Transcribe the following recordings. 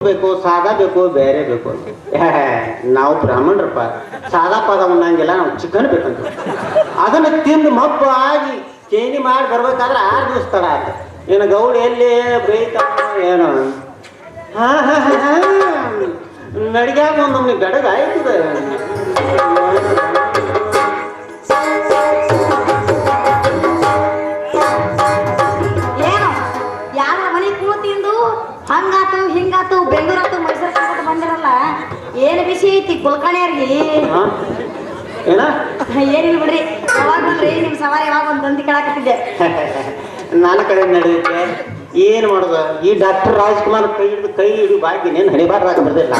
ಬೇಕು ಸಾದಾ ಬೇಕು ಬೇರೆ ಬೇಕು ನಾವು ಬ್ರಾಹ್ಮಣರಪ್ಪ ಸಾದಾ ಪದ ಉಣ್ಣಂಗಿಲ್ಲ ನಾವು ಚಿಕನ್ ಬೇಕಂತ ಅದನ್ನ ತಿಂದು ಮಬ್ಬ ಆಗಿ ಚೇಂಜ್ ಮಾಡಿ ಬರ್ಬೇಕಾದ್ರೆ 6 ದಿವಸ ತಡ ಆಯ್ತು ಇನ್ನು ಗೌಡ ಎಲ್ಲಿ ಬೇಯ್ತಾನ ಏನು ನಡಿಗ್ಯಾಗ ಒಂದೊಮ್ಮೆ ಗಡಗ ಆಯ್ತದ ಹಂಗಾತು ಹಿಂಗಾತು ಬೆಂಗಳೂರಾತು ಮೈಸೂರು ಬಂದಿರಲ್ಲ ಏನು ಬಿಸಿ ಐತಿ ಕುಲ್ಕರ್ಣಿಯರ್ಗಿ ಏನಿಲ್ಲ ಬಿಡ್ರಿ ಯಾವಾಗ ಬಂದ್ರಿ ನಿಮ್ ಸವಾರಿ ಯಾವಾಗ ಒಂದು ತಂದಿ ಕೇಳಾಕತ್ತಿದ್ದೆ ನನ್ನ ಕಡೆ ನಡೆಯುತ್ತೆ ಏನ್ ಮಾಡುದ ಈ ಡಾಕ್ಟರ್ ರಾಜ್ಕುಮಾರ್ ಕೈ ಹಿಡಿದು ಬಾಕಿ ನೇನು ಹಣಿಬಾರ್ದಾಗ ಬರ್ದಿಲ್ಲ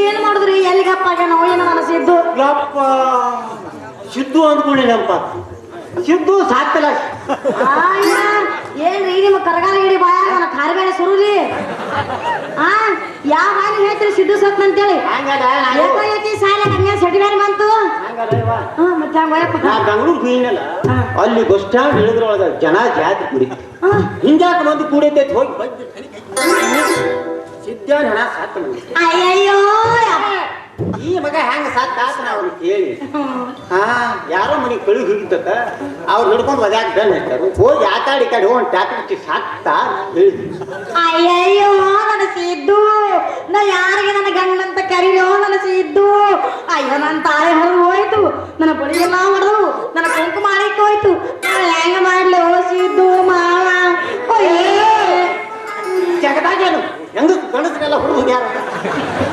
ಏನ್ ಮಾಡಿದ್ರಿ ಎಲ್ಲಿಗಪ್ಪ ಏನೋ ಏನೋ ಅನಿಸಿದ್ದು ಸಿದ್ದು ಅಂದ್ಕೊಂಡಿಲ್ಲಪ್ಪ ಸಿದ್ದು ಸಾಕ್ತಲ್ಲ ಏನ್ರಿ ನಿಮ್ಮ ಕರಗಾಲ ಹಿಡಿ ಬಾಯ ನನ್ನ ಕಾರ್ಬೇಳೆ ಸುರುಲಿ ಯಾವ ಹಾನಿ ಹೇಳ್ತೀರಿ ಸಿದ್ದು ಸತ್ ಅಂತೇಳಿ ಸಾಲ ಕನ್ಯಾ ಸೆಟಿವೇರ್ ಬಂತು ಮತ್ತೆ ಬೆಂಗಳೂರು ಬೀನಲ್ಲ ಅಲ್ಲಿ ಬಸ್ ಸ್ಟ್ಯಾಂಡ್ ಇಳಿದ್ರೊಳಗ ಜನ ಜಾತಿ ಕುಡಿತು ಹಿಂಗ್ಯಾಕ ಮಂದಿ ಕೂಡೈತೆ ಹೋಗಿ ಸಿದ್ಧಾನ ಹಣ ಸಾತ್ ಅಯ್ಯಯ್ಯೋ ಈ ಮಗ ಹೆಂಗ ಸಾತ್ ಆತನ ಅವ್ರು ಕೇಳಿ ಯಾರೋ ಮನೆಗೆ ಕಳಿ ಹೋಗಿತ್ತ ಅವ್ರು ಹಿಡ್ಕೊಂಡು ಒದ್ಯಾಕ ಬೆನ್ ಹೇಳ್ತಾರು ಹೋಗಿ ಆತಾಡಿ ಕಡೆ ಹೋಗಿ ಟ್ಯಾಕ್ಟರ್ ಸಾಕ್ತಾ ಹೇಳಿದ್ವಿ ಅಯ್ಯಯ್ಯೋ ನನಸಿದ್ದು ನಾ ಯಾರಿಗೆ ನನ್ನ ಗಂಡಂತ ಕರೀಲೋ ನನಸಿದ್ದು ಅಯ್ಯೋ ನನ್ನ ತಾಯಿ ಹೊರಗೆ ಹೋಯ್ತು ನನ್ನ ಬಳಿ ಎಲ್ಲ ಹೊಡೆದು ನನ್ನ ಕುಂಕುಮ ಮಾಡಿಕ್ ಹೋಯ್ತು ಹೆಂಗ ಮಾಡ್ಲಿ ಹೋಸಿದ್ದು ಮಾವ ಜಗದಾಗೇನು ಹೆಂಗ ಗಣಸರೆಲ್ಲ ಹುಡುಗ ಯಾರ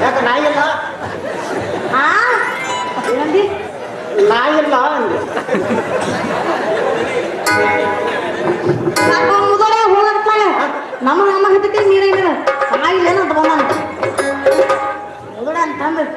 ಯಾಕ ನಾಯಿಲ್ಲ ನಾಯಿಲ್ಲ ಅಂದೆ ಮುದೋಡೆ ಹೋಗತ್ತಾಳೆ ನಮ್ಮ ಹತ್ತಕ್ಕೆ ನೀರೇನಿಲ್ಲ ನಾಯಿಲ್ಲ ಅಂತ ಬಂದ ಮುದೋಡೆ ಅಂತಂದ್ರೆ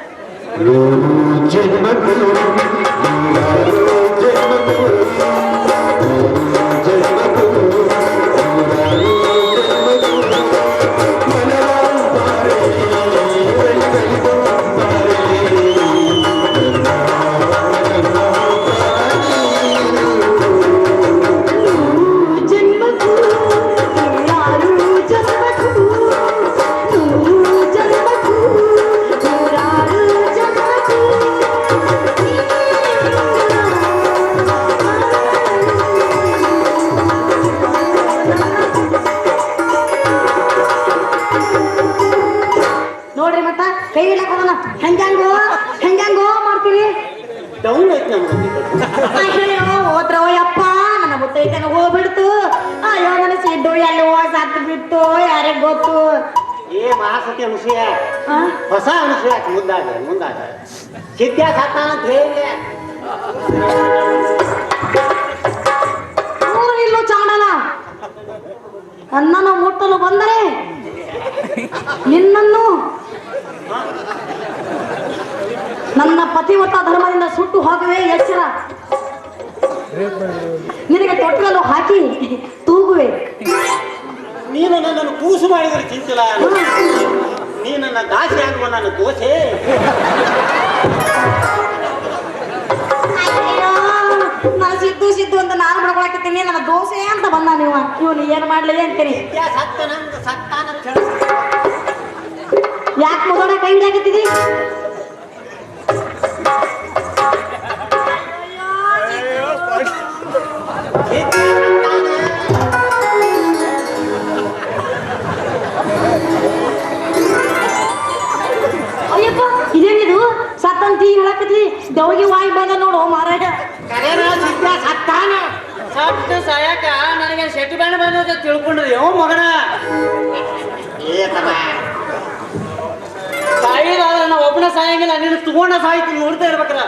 ನೋಡ್ರಿ ಮತ್ತ ಕೈ ಇಡಕ್ ಹೋಗಲ್ಲ ಹೆಂಗೋ ಮಾಡ್ತೀರಿ ಡೌನ್ ಐತಿ ಅಯ್ಯೋ ಹೋದ್ರ ಯಪ್ಪ ನನ್ನ ಮುತ್ತೈತನ ಹೋಗ್ಬಿಡ್ತು ಅಯ್ಯೋ ನನ್ನ ಸಿದ್ದು ಎಲ್ಲಿ ಸತ್ತು ಬಿಟ್ಟು ಯಾರಿಗ್ ಗೊತ್ತು ಮಹಾಸತಿ ಅನುಸೂಯ ಹೊಸ ಅನುಸೂಯ ಮುಂದಾಗ ಸಿದ್ಧ ಸಾಕ್ತಾನ ಅಂತ ಹೇಳಿ ಇಲ್ಲೂ ಚಾಂಡಲ ನನ್ನನ್ನು ಮುಟ್ಟಲು ಬಂದರೆ ನಿನ್ನನ್ನು ನನ್ನ ಪತಿವ್ರತ ಧರ್ಮದಿಂದ ಸುಟ್ಟು ಹೋಗುವೆ ಎಚ್ಚರ. ನಿನಗೆ ತೊಟ್ಟಲು ಹಾಕಿ ತೂಗುವೆ. ನೀನು ನನ್ನನ್ನು ಕೂಸು ಮಾಡಿದ್ರೆ ಚಿಂತಿಲ್ಲ, ನೀನು ನನ್ನ ದಾಸಿ ಆಗುವ ನನ್ನ ದೋಸೆ. ನಾ ಸಿದ್ದು ಸಿದ್ದು ಅಂತ ನಾನು ಮಾಡ್ಕೊಳಕತ್ತೀನಿ, ನನ್ನ ದೋಸೆ ಅಂತ ಬಂದ ಇವನು ಏನ್ ಮಾಡ್ಲಿ ಅಂತೀನಿ. ಯಾಕೆ ಮೊದಲ ಕೈ ಹಿಡಿಯಾಕತ್ತಿದಿ? ಅಯ್ಯಪ್ಪ ಇದೇನಿದು ಸತ್ತಂತಿ ಹೇಳಕತ್ತಿ, ದವಗಿ ವಾಯಿ ಬಂದ ನೋಡು ಮಾರಾಯ. ಸತ್ತ ಸಾಯಕ ನನಗೆ ಶೆಟ್ಟಿ ಬ್ಯಾಂಡ್ ಬಂದ ತಿಳ್ಕೊಂಡ್ರಿ ಅವ್ ಮಗನ. ಸಾಯಿದಾದ್ರೆ ನಾವು ಒಬ್ಬನ ಸಾಯಂಗಿಲ್ಲ, ನೀನು ತಗೊಂಡ ಸಾಯ್ತೀನಿ ನೋಡ್ತಾ ಇರ್ಬೇಕಲ್ಲ.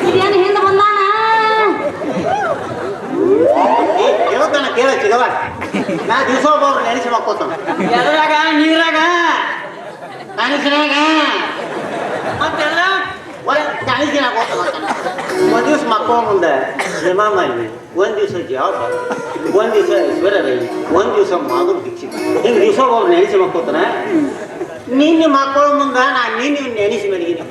ಇದೇನು ಹಿಂದೆ ಬಂದಾನ? ಹೇಳ್ತಾನ ಕೇಳ ಚಿಗವ, ನಾ ದಿವಸ ಒಬ್ಬೊಬ್ರು ನೆನೆಸಿ ಮಕ್ಕೋತಾನ. ಎದ್ರಾಗ ನೀರಾಗ ಕನಸಿನಾಗ ಮತ್ತೆಲ್ಲ ಕನಸಿನಾಗ ಒಂದ್ ದಿವ್ಸ ಮಕ್ಕಳ ಮುಂದೆ ಹಿಮಾಮ ಇದ್ವಿ, ಒಂದ್ ದಿವ್ಸ ಜಾಬ್, ಒಂದ್ ದಿವ್ಸ ಐಶ್ವರ್ಯ ರೈ, ಒಂದ್ ದಿವ್ಸ ಮಾಧುರ್ ದೀಕ್ಷಿತ್. ಹಿಂಗ್ ದಿವಸ ಒಬ್ಬರು ನೆನೆಸಿ ಮಕ್ಕೋತಾನ. ನಿನ್ನೆ ಮಕ್ಕಳ ಮುಂದ ನಾ ನೀನು ನೆನೆಸಿ ಮನಗಿನಿ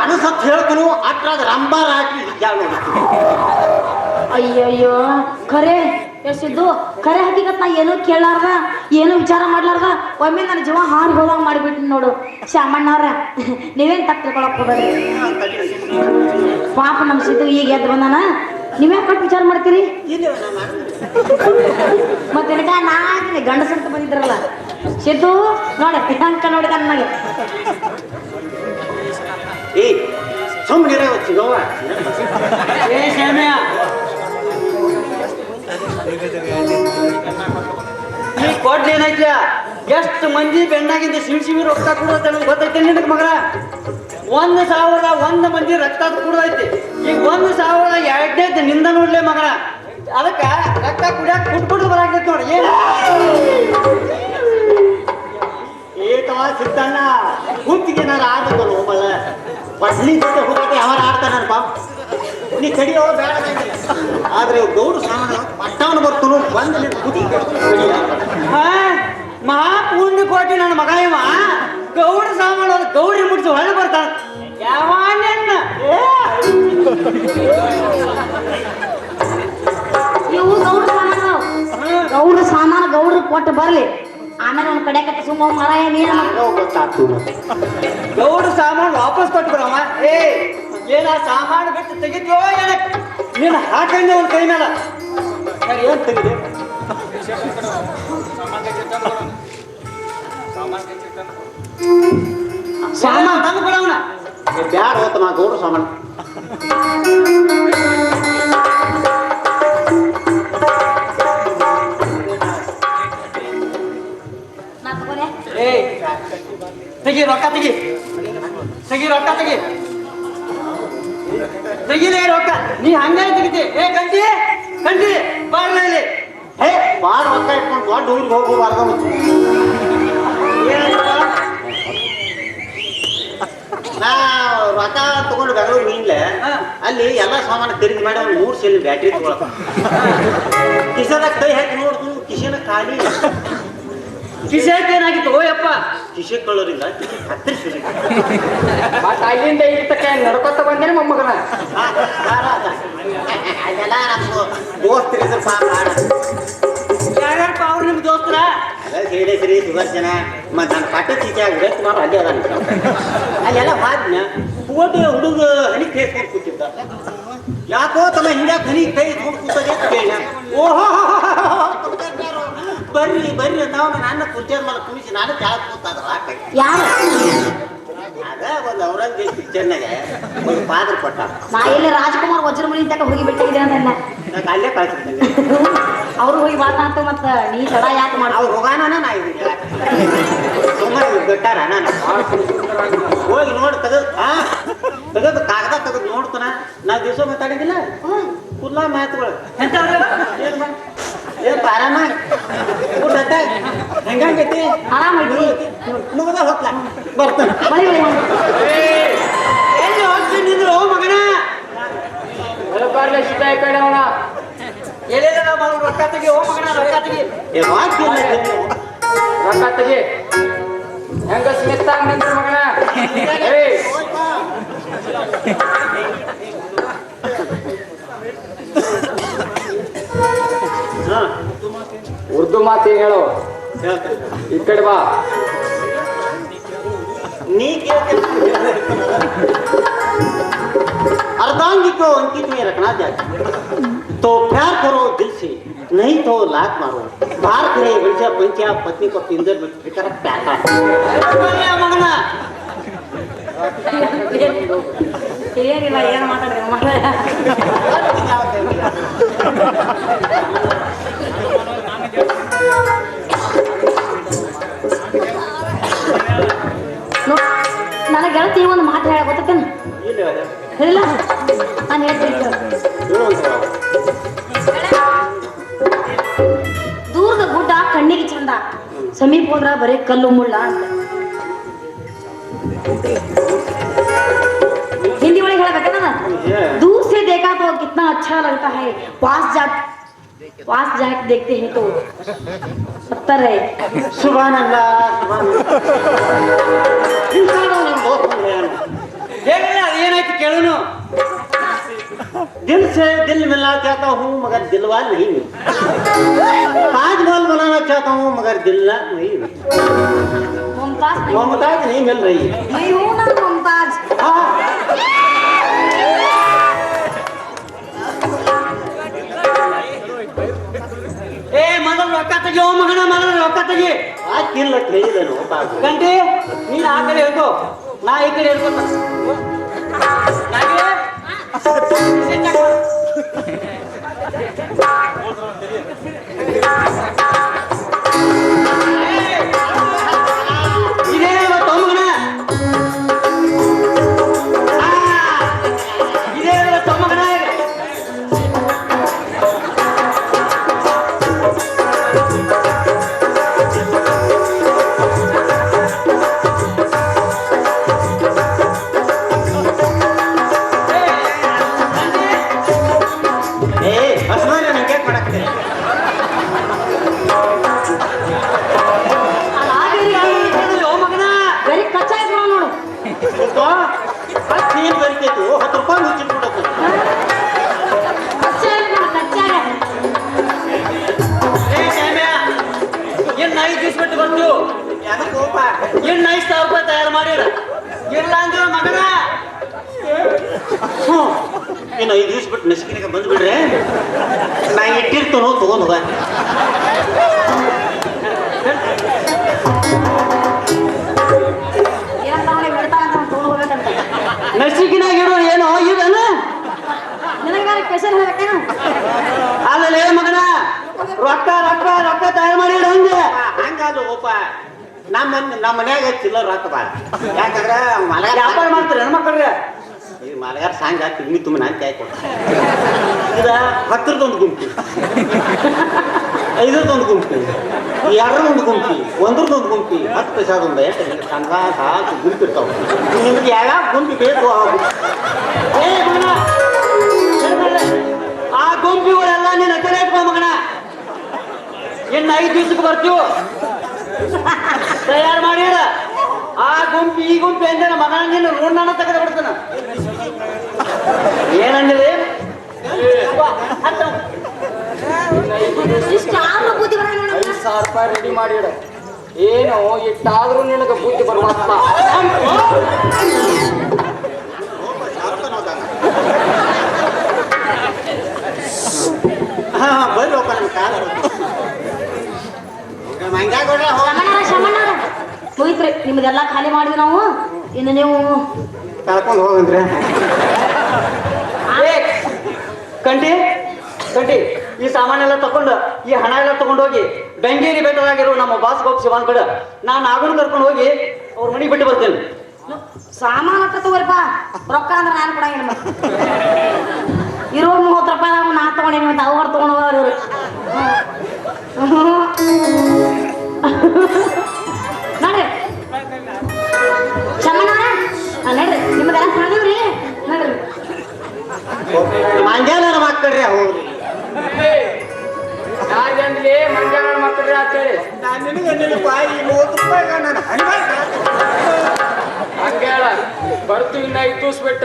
ಅನಸತ್ ಹೇಳ್ತಾನು ಅಟ್ರಾಗ ರಂಬಾರ ಹಾಕಿ ಜಾಗ ನೋಡ್ತೀನಿ. ಅಯ್ಯಯ್ಯೋ ಖರೆ ಎಷ್ಟಿದ್ದು ಖರೆ ಹಕ್ಕಿಗತ್ ನಾ ಏನೂ ಕೇಳಾರ್ದ ಏನೂ ವಿಚಾರ ಮಾಡ್ಲಾರ್ದ ಒಮ್ಮೆ ನನ್ನ ಜೀವ ಹಾರಿ ಹೋದಂಗ ಮಾಡಿಬಿಟ್ಟಿನಿ ನೋಡು. ಶಾಮಣ್ಣವ್ರ ನೀವೇನ್ ತಪ್ಪು ತಿಳ್ಕೊಳಕ್ ಹೋಗ್ಬೇಡ್ರಿ. ಪಾಪ ನಮ್ಮ ಸಿದ್ದು ಈಗ ಎದ್ದು ಬಂದಾನ, ನೀವೇ ಕಟ್ ವಿಚಾರ ಮಾಡ್ತೀರಿ? ಮತ್ತೆ ನಾ ಹಾಕಿನಿ ಗಂಡಸಂತ ಬಂದಿದ್ರಲ್ಲ ಸಿದ್ದು ನೋಡಿ ಅಂಕ ನೋಡಿದ ನನಗೆ. ಏ ಸುಮ್ಮನೆ ಚಿಗವ್ವ, ಏ ಶಾಮ್ಯ, ಈ ಕೊಡ್ಲಿ ಏನೈತ್ಲ ಎಷ್ಟು ಮಂದಿ ಬೆಣ್ಣಾಗಿಂದ ಶಿವ ರಕ್ತ ಕುಡೋದ್ ಗೊತ್ತೈತೆ ನಿನಗೆ ಮಗನ? 1,001 ಮಂದಿ ರಕ್ತ ಕುಡ್ದೈತಿ. ಈಗ 1,002ನೇದು ನಿಂದ ನೋಡ್ಲಿ ಮಗನ. ಅದಕ್ಕ ರಕ್ತ ಕುಡಿಯಾಕ ಕುಟ್ಬಿಟ್ಟು ಬರಾಕೈತಿ ನೋಡಿ. ಏನು ಏಕವ ಸಿದ್ದಣ್ಣ ಕುಂತಿಗೆ ನಾನು ಆಡ್ಬೇಕು ಹೋಗಲ್ಲ, ಬಡ್ಲಿ ಜೊತೆ ಹೋಗಕ್ಕೆ ಯಾವಾಗ ಆಡ್ತಾನಪ್ಪ, ನೀ ಕಡಿಯೋ ಬೇಡ. ಆದ್ರೆ ಗೌಡು ಸಾಮಾನ ಪಟ್ಟವನು ಬರ್ತನು ಬಂದು ನಿನ್ ಕುದಿ ಮಹಾಪೂರ್ಣ ಕೋಟಿ ನನ್ನ ಮಗ ಇವ ಗೌಡ ಸಾಮಾನು ಗೌರಿ ಮುಡ್ಸಿ ಹೊಳೆ ಬರ್ತಾನ. ಯಾವನ್ನ ಇವು ಗೌಡ್ರ ಸಾಮಾನು ಗೌಡ್ರ ಕೊಟ್ಟು ಬರ್ಲಿ, ಆಮೇಲೆ ಒಂದ್ ಕಡೆ ಕಟ್ಟಿ ಸುಮ್ಮ ಮಾರಾಯ ನೀನ ಗೊತ್ತಾಗ್ತು. ಗೌಡ ಸಾಮಾನು ವಾಪಸ್ ಕೊಟ್ಟು ಬರಮ್ಮ. ಏನ ಸಾಮಾನು ಬಿಟ್ಟು ತೆಗಿದ್ಯೋ ಏನ ನೀನು ಹಾಕಂಡೆ ಒಂದು ಕೈ ಮೇಲೆ ಏನ್ ತೆಗಿದೆ? ಸಾಮಾನು ತಂದು ಕೊಡವನ. ಬ್ಯಾಡ ಹೋತ ನಾ ಗೌಡ್ರ ಸಾಮಾನು. ಏ ತೆಗಿ ರೊಕ್ಕ ತೆಗಿ, ತೆಗಿ ರೊಕ್ಕ ತೆಗಿ, ತೆಗಿಲೇ ರೊಕ್ಕ. ನೀ ಹಂಗೆ ತೆಗಿತಿ. ಏ ಕಂಟಿ ಕಂಟಿ ಬಾರ್ಲ ಇಲ್ಲಿ. ಹೇ ಬಾಳ ರೊಕ್ಕ ಇಟ್ಕೊಂಡು ದೊಡ್ಡ ಊರಿಗೆ ಹೋಗಬಾರ್ದು. ನಾ ರೊಕ್ಕ ತಗೊಂಡು ಬೆಂಗಳೂರು ಮೀನ್ಲೆ ಅಲ್ಲಿ ಎಲ್ಲ ಸಾಮಾನು ಖರೀದಿ ಮಾಡಿ ಒಂದು 3 ಸೆಲ್ ಬ್ಯಾಟ್ರಿ ತಗೊಳಕ ಕಿಸದಾಗ ಕೈ ಹಾಕಿ ನೋಡ್ತು, ಕಿಶೆನ ಖಾಲಿ. ಕಿಸೆಕ್ ಏನಾಗಿತ್ತು ಓಯಪ್ಪ? ಕಿಶೆ ಕೊಳ್ಳೋರಿಲ್ಲ, ಕಿಶೆ ಕತ್ತರಿಸಿ ಬಟ್ ಅಲ್ಲಿಂದ ಇಲ್ಲಿ ತಕ್ಕ ನಡ್ಕೊತ ಬಂದೇನೆ ಮೊಮ್ಮಗನ. ಅದೆಲ್ಲ ನಮ್ದು ದೋಸ್ತರಿದ್ರು ಪಾಪ. ಯಾರ್ಯಾರಪ್ಪ ಅವ್ರು ನಿಮ್ ದೋಸ್ತರ? ಅದ ಶೈಲೇಶ್ವರಿ, ಸುದರ್ಶನ, ಮತ್ತು ನನ್ನ ಪಟ್ಟ ಚೀಚೆ ಆಗಿದೆ ಸುಮಾರು ಅಲ್ಲೇ ಅದ ಅಲ್ಲೆಲ್ಲ ಬಾದ್ನ ಓಟಿ ಹುಡುಗ ಹನಿ ಕೈ ಹೋಗಿ ಕೂತಿದ್ದ. ಯಾಕೋ ತಮ್ಮ ಹಿಂಗ್ಯಾಕೆ ಹನಿ ಕೈ ಹೋಗಿ ಕೂತದೆ ಅಂತ ಕೇಳ. ಓಹೋ ಬರ್ರಿ ಬರ್ರಿ ನಾವು ನನ್ನ ಕುರ್ಚಿಯ ಮೇಲೆ ಕುಣಿಸಿ ನಾನು ಕೆಳಗೆ ಕೂತಾದ್ರ ಯಾರು? ಅದ ಒಂದು ಔರಂಗಜೇಬ್ ಪಿಕ್ಚರ್ನಾಗ ಒಂದು ಪಾದ್ರ ಕೊಟ್ಟ. ನಾ ಎಲ್ಲಿ ರಾಜ್ಕುಮಾರ್ ವಜ್ರಮುನಿ ತಕ ಹೋಗಿ ಬಿಟ್ಟಿದ್ದೆ ಅಂತ ನಾನು ಅಲ್ಲೇ ಕಳ್ಸಿರ್ತೇನೆ. ಅವ್ರು ಹೋಗಿ ಮಾತಾಡ್ತು ಮತ್ತ ನೀ ತಡ ಯಾಕೆ ಮಾಡ? ಅವ್ರು ಹೋಗಾನ ನಾ ಇದೀನಿ ಸುಮ್ಮನೆ ಬಿಟ್ಟಾರ. ನಾನು ಹೋಗಿ ನೋಡಿ ತೆಗೆದು ಕಾಗದ ತೆಗೆದು ನೋಡ್ತಾನ. ನಾ ದಿವಸ ಮಾತಾಡಿದಿಲ್ಲ ಕುಲ್ಲ ಮಾತುಗಳು ಆರಾಮ ಹೆಂಗೈತಿ ಆರಾಮೈತಿ ಮುಗದ ಹೊತ್ಲ ಬರ್ತಾನೆ. ಎಲ್ಲಿ ಹೋಗ್ತೀನಿ ನಿಂದ್ರು ಮಗನ? ಸಿದ್ಧ ಈ ಕಡೆ ಅವನ ಎಲ್ಲಿಲ್ಲ ರೊಕ್ಕ ತೆಗಿ ಓ ಮಗನ ರೊಕ್ಕ ತೆಗಿ ರೊಕ್ಕ ತೆಗಿ ಹೆಂಗ ಸ್ಮಿತ್ ನಿಂತ ಮಗನ ಉರ್ದು ಮಾತಿ ಹೇಳು ಈ ಕಡೆ ಬಾ ನೀ अर्धांगी को अंकित में रखना चाहिए तो प्यार करो दिल से नहीं तो लात मारो बाहर करे बंचा बंचा पत्नी को पिंजर में फिकर प्यार मगना ಏನಿಲ್ಲ ಏನು ಮಾತಾಡ್ರಿ ನನಗೆ ಗೆಳತಿ ಒಂದು ಮಾತು ಹೇಳ ಗೊತ್ತೇನು ಇಲ್ಲ ನಾನು ಹೇಳ್ತೀನಿ ದೂರದ ಗುಡ್ಡ ಕಣ್ಣಿಗೆ ಚಂದ ಸಮೀಪ ಹೋದ್ರ ಬರೀ ಕಲ್ಲು ಮುಳ್ಳ ಅಂತ हिंदी वाले खेला करते ना दूर से देखा तो कितना अच्छा लगता है पास जाके देखते हैं तो पत्थर है सुभान अल्लाह ಏನಾಯ್ತು ಕೇಳೋನು दिल से दिल मिलना चाहता हूँ मगर दिलवा नहीं मिल ताजमहल बनाना चाहता हूँ मगर दिल नहीं मिल मुमताज नहीं मिल रही है मैं हूँ ना मुमताज ಏ ಮೊದಲು ರೊಕ್ಕ ತೆಗಿ ಓ ಮಗನ ಮೊದಲು ರೊಕ್ಕ ತೆಗಿ ಕಿಲ್ಲ ಹೇಳಿದನು ಗಂಟೆ ನೀನು ಆ ಕಡೆ ಹೇಳ್ಕೋ ನಾ ಈ ಕಡೆ ಹೇಳ್ಕೊತ ತಯಾರು ಮಾಡಿರ ಇಲ್ಲ ಅಂದ್ರೆ ಮಗನ ಇನ್ನು 5 ದಿವಸ ಬಿಟ್ಟು ನಸಿಕಿನಾಗ ಬಂದ್ಬಿಡ್ರೆ ನಾ ಇಟ್ಟಿರ್ತನೋ ತಗೊಂಡ್ ಹೋಗ ನಸಿಕಿನಾಗಿರೋ ಏನೋ ಇವೇನು ಅಲ್ಲೇ ಮಗನ ರೊಕ್ಕ ರೊಕ್ಕ ರೊಕ್ಕ ತಯಾರು ಮಾಡಿಡ ಹಂಗೆ ಹಂಗಲ್ಲ ಓಪ ನಮ್ಮ ಮನ್ಯಾಗ ಚಿಲ್ಲರ್ ರೊಕ್ಕ ಬಾಳ ಯಾಕಂದ್ರೆ ಮಲಗಾರ ವ್ಯಾಪಾರ ಮಾಡ್ತಾರೆ ಹೆಣ್ಮಕ್ಳ್ರೆ ಈ ಮಲಗಾರ ಸಾಂಗ್ ತಿಮ್ಮಿ ತುಂಬ ನಾನು ಕಾಯ್ಕೊ ಇದ 10ರದೊಂದು ಗುಂಪಿ 5ರದೊಂದು ಗುಂಪಿ 2ರದೊಂದು ಗುಂಪಿ 1ರದೊಂದು ಗುಂಪಿ 10 ಪೈಸಾದೊಂದು ಎಷ್ಟು ಸಂಘ ಸಾಕು ಗುಂಪಿ ಇರ್ತಾವ ನಿಮ್ಗೆ ಯಾವ ಗುಂಪಿ ಬೇಕು ಆ ಗುಂಪಿಗಳೆಲ್ಲ ನೀನು ಕರೆ ಇಟ್ಕೋ ಮಗನ ಇನ್ನು 5 ದಿವಸಕ್ಕೆ ಬರ್ತೀವಿ ತಯಾರು ಮಾಡಿಡ ಆ ಗುಂಪಿ ಈ ಗುಂಪಿ ಅಂದ್ರೆ ಮಗನ ನೀನು ಋಣ ತೆಗೆದು ಬಿಡ್ತಾನ ಏನಂದ್ರೆ ₹5,000 ರೆಡಿ ಮಾಡಿಡ ಏನು ಇಟ್ಟಾದ್ರೂ ನಿನಗೆ ಬುದ್ಧಿ ಬರ್ಬಾರ್ದ ಬರ್ರಿ ಹೋಗ ನಮ್ಮ ಕಾಲ ಹೋಯ್ತ್ರಿ ನಿಮ್ದೆಲ್ಲ ಖಾಲಿ ಮಾಡಿದ್ವಿ ನಾವು ಇನ್ನು ನೀವು ಕಳ್ಕೊಂಡು ಹೋಗಂದ್ರೆ ಕಂಟಿ ಕಂಟಿ ಈ ಸಾಮಾನೆಲ್ಲ ತಕೊಂಡು ಈ ಹಣ ಎಲ್ಲ ತಗೊಂಡೋಗಿ ಬೆಂಗೇರಿ ಬೆಟ್ಟದಾಗಿರೋ ನಮ್ಮ ಬಾಸ್ ಗೋಪ್ ಶಿವಾನ್ ಕಡೆ ನಾನು ಆಗೋಣ ಕರ್ಕೊಂಡು ಹೋಗಿ ಅವ್ರ ಮನೆಗೆ ಬಿಟ್ಟು ಬರ್ತೇನೆ ಸಾಮಾನು ಹತ್ರ ತಗೋರಿಪ್ಪ ರೊಕ್ಕ ಅಂದ್ರೆ ನಾನು ಕೊಡಂಗಿಲ್ಲ ಇರೋ ₹30 ನಾ ತಗೊಂಡೇನಿ ಮತ್ತೆ ಅವ್ರು ತಗೊಂಡು ಹೋಗೋರು ನೋಡ್ರಿ ಚಮ್ಮನ ನೋಡ್ರಿ ನಿಮ್ದೆಲ್ಲ ಸಾಗಿವ್ರಿ ನೋಡ್ರಿ ಮಂಡ್ಯಾನ ಮಕ್ಕಳ್ರಿ ಹೋಗ್ರಿ ಯಾರ್ಗಂದ್ಲಿ ಮಂಡ್ಯ ಮಕ್ಕಳ್ರಿ ಅಂತೇಳಿ ನಾನು ನಿನಗೆ ನೆನಪ ಈ 30 ರೂಪಾಯಿಗೆ ನಾನು ಹಂಗೇಳ ಬರ್ತು ಇನ್ನ ಇತ್ತೂಸ್ಬಿಟ್ಟ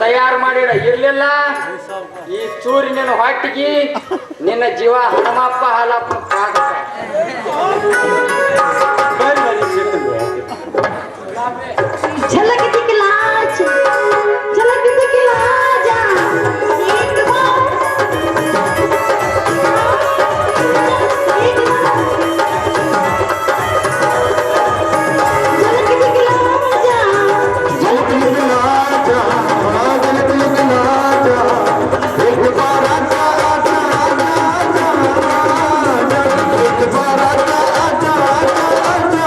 ತಯಾರು ಮಾಡಿಡ ಇರ್ಲಿಲ್ಲ ಈ ಚೂರಿನ ಹೊಟ್ಟಿಗೆ ನಿನ್ನ ಜೀವ ಹನುಮಪ್ಪ ಹಾಲಪ್ಪ झलक दिखला झलक दिखला जा एक बार झलक दिखला जा झलक दिखला जा झलक दिखला जा एक बार आजा आजा आजा एक बार आजा आजा आजा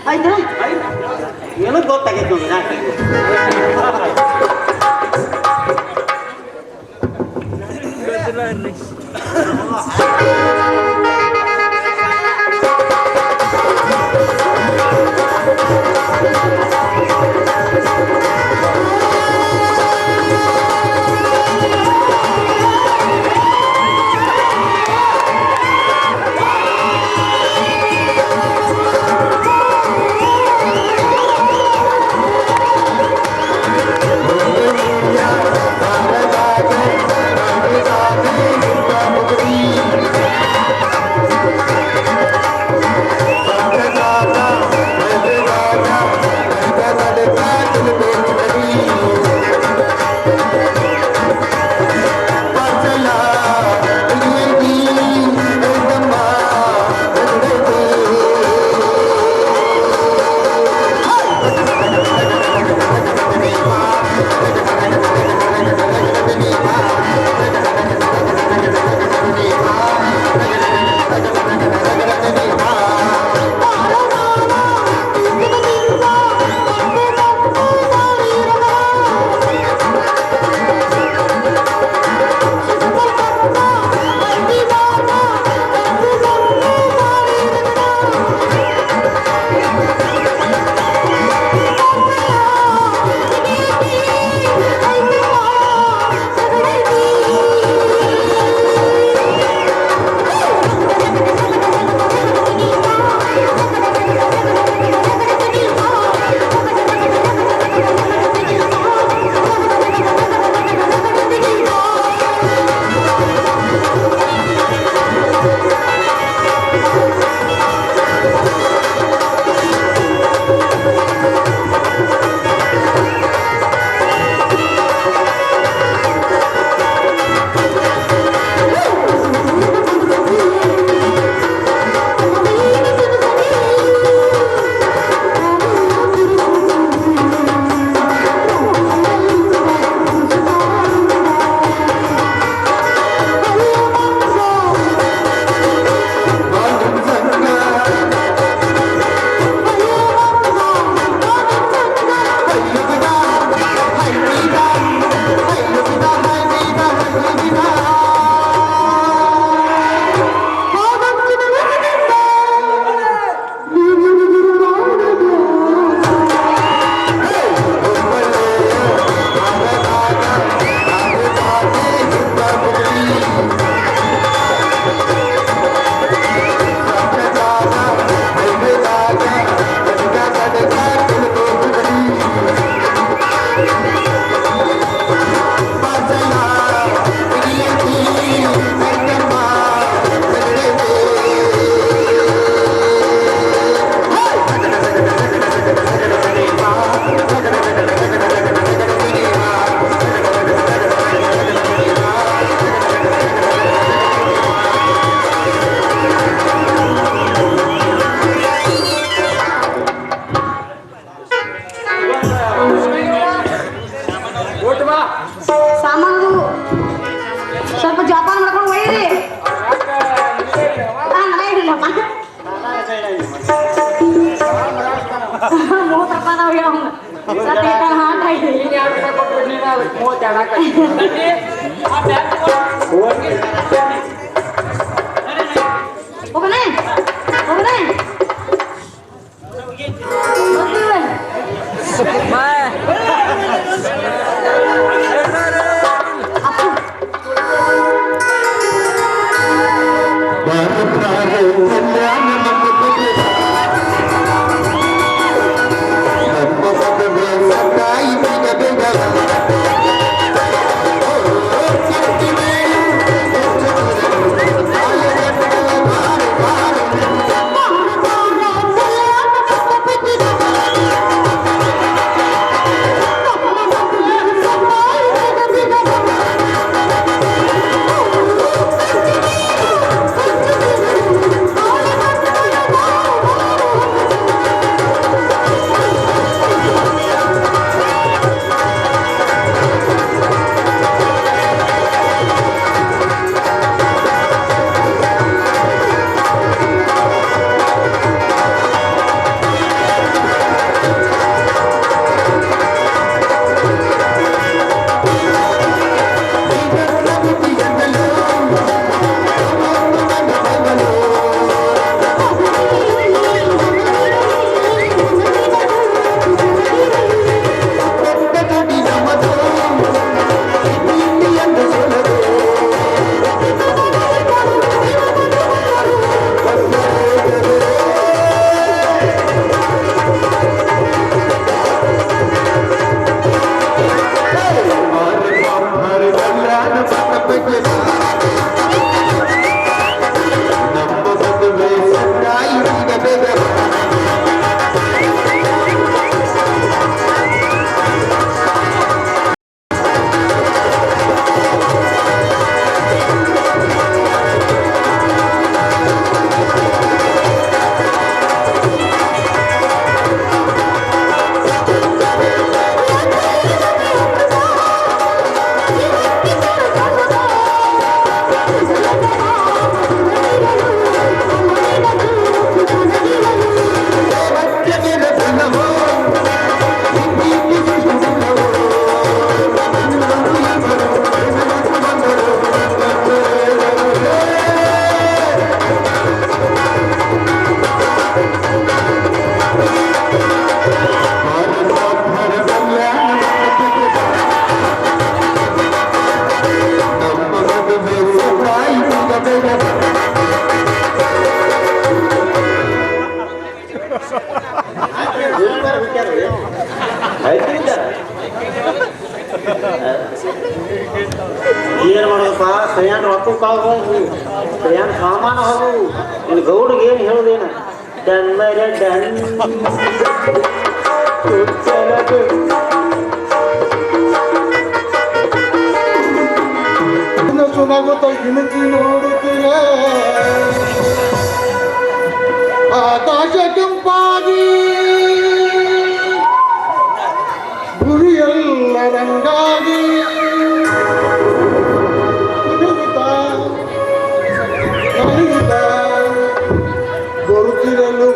ಆಯ್ತಾ ಏನೋ ಗೊತ್ತಾಗೈತೆ ನೋಡಿ ನಾಲ್ಕು ಸಾಮಾನು ಸ್ವಲ್ಪ ಜೋಪಾನ ಮಾಡ್ಕೊಂಡು ಒಯ್ಯಿರಿ. ಇರಲಿಲ್ಲಪ್ಪ 30 ರೂಪಾಯಿ ನಾವು ಹೇಳೋಂಗ ಹಾಟ್ ಆಯ್ತು. ಹೋಗನೆ ಹೋಗನೆ ರೊಕ್ಕ ಕಾಳು ಏನು ಸಾಮಾನು ಹೋಗು ನಿನ್ನ ಗೌಡಿಗೆ ಏನು ಹೇಳುದೇನು ಡನ್ಮರ ಡನ್ ಸುನಗುತ್ತ ಗಿಣಕಿ ನೋಡುತ್ತೀರ ಆಕಾಶ ಕೆಂಪಾಗಿ ಗುರಿಯೆಲ್ಲ ರಂಗಾಗಿ ಬರುತ್ತಿರಲು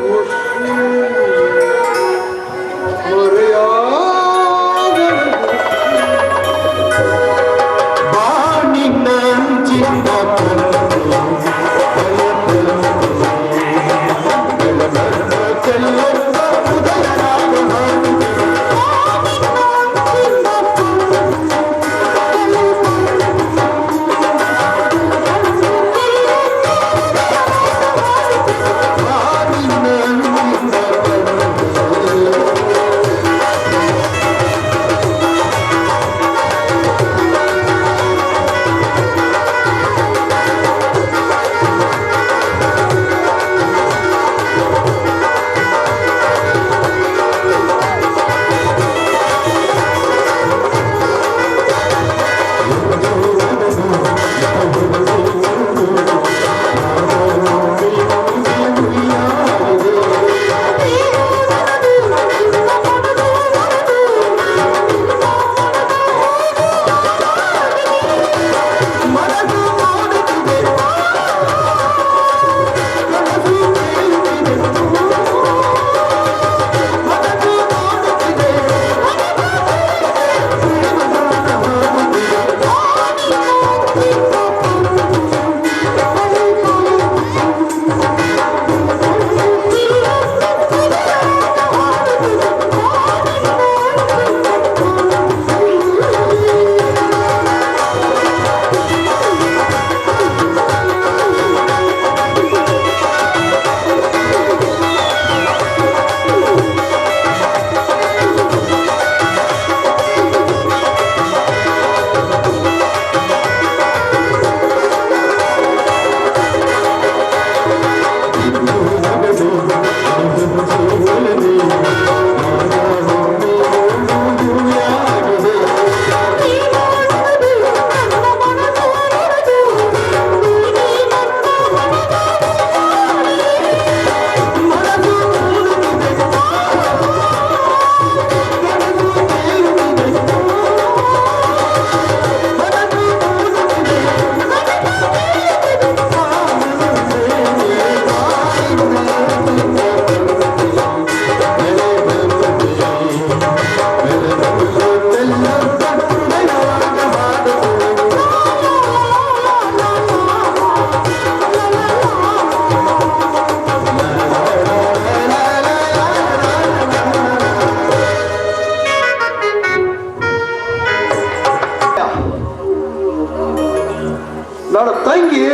ನನ್ನ ತಂಗಿ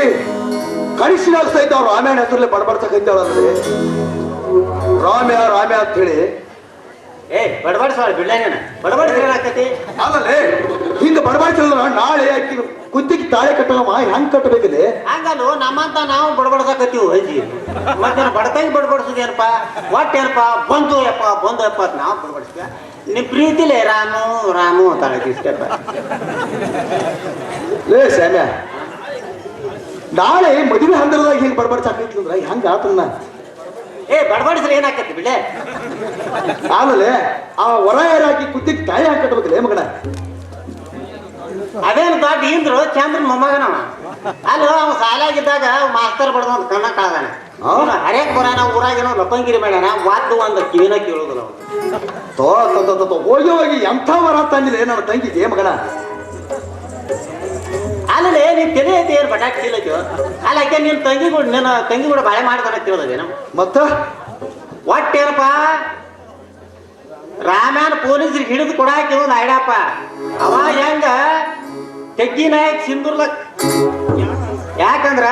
ಕಳಿಸಿದಾಗ ಸಹಿತ ಅವ್ರು ರಾಮ್ಯಾನ ಹೆಸರಲ್ಲಿ ಬಡಬಡ್ತಕ್ಕಂತೇಳಂದ್ರೆ ರಾಮ್ಯ ರಾಮ್ಯ ಅಂತ ಹೇಳಿ ಏ ಬಡಬಡಿಸೋಳ ಬಿಡ್ಲ ನೀನು ಬಡಬಡಿಸಿ ಏನಾಗ್ತೈತಿ ಆಮೇಲೆ ಹಿಂಗ ಬಡಬಡಿಸಿದ್ರ ನಾಳೆ ಆಕಿ ಕುತ್ತಿಗೆ ತಾಳೆ ಕಟ್ಟಲ್ಲಮ್ಮ ಹೆಂಗ್ ಕಟ್ಟಬೇಕಿದೆ ಹಂಗಲ್ಲು ನಮ್ಮಂತ ನಾವು ಬಡಬಡ್ಸಕತ್ತೀವಿ ಅಜ್ಜಿ ಮತ್ತೆ ಬಡತಂಗಿ ಬಡಬಡಿಸೋದೇನಪ್ಪ ಒಟ್ಟೇನಪ್ಪ ಬಂದು ಯಪ್ಪ ಅಂತ ನಾವು ಬಡಬಡಿಸ್ತೀವಿ ನಿಮ್ ಪ್ರೀತಿಲೇ ರಾಮು ರಾಮು ಅಂತ ಇಷ್ಟಪ್ಪ ಲೇ ಸ್ಯಾಮ್ಯ ನಾಳೆ ಮದುವೆ ಹಂದರದಾಗ ಹಿಂಗ್ ಬಡಬಡ್ಸಾಕೈತಿದ್ರ ಹೆಂಗ ಆತನ್ನ ಏ ಬಡಬಡಿಸ್ರೆ ಏನಾಕತಿ ಬಿಡ್ಲೆ ಆಮೇಲೆ ಆ ಹೊರ ಯಾರಾಕಿ ಕುತ್ತಿಗೆ ತಾಳೆ ಹೆಂಗ್ ಕಟ್ಟಬೇಕಿದೆ ಮಗನ ಅದೇನು ದೊಡ್ಡ ಇಂದ್ರು ಚಂದ್ರನ್ ಮೊಮ್ಮಗನವ ಅಲ್ಲ ಅವ ಸಾಲಾಗಿದ್ದಾಗ ಮಾಸ್ತರ್ ಬಡ್ದ ಒಂದು ಕಣ್ಣ ಕಾಳದಾನೆ ಹರೇಕ್ ಬರಾನ ಊರಾಗೇನೋ ಲಪ್ಪಂಗಿರಿ ಮಾಡ್ಯಾನ ವಾದ್ದು ಒಂದು ಕಿವಿನ ಕೇಳುದಿಲ್ಲ ತೋ ಹೋಗಿ ಹೋಗಿ ಎಂಥ ವರ ತಂದಿಲ್ಲ ನನ್ನ ತಂಗಿಗೆ ಮಗನ ಅಲ್ಲೇ ನೀನ್ ತಲೆ ಐತಿ ಏನು ಬಟಾಕ್ ಚೀಲಕ್ಕೆ ಅಲ್ಲ ಯಾಕೆ ನಿನ್ನ ತಂಗಿ ಕೂಡ ಬಾಳೆ ಮಾಡ್ತಾನೆ ತಿಳಿದೇನು ಮತ್ತ ಒಟ್ಟೇನಪ್ಪ ರಾಮ್ಯಾನ ಪೊಲೀಸರಿಗೆ ಹಿಡಿದು ಕೊಡಾಕಿ ಒಂದು ಐಡಪ್ಪ ಅವ ಹೆಂಗ ತೆಗ್ಗಿ ನಾಯಕ್ ಸಿಂಧೂರ್ಲಕ್ ಯಾಕಂದ್ರ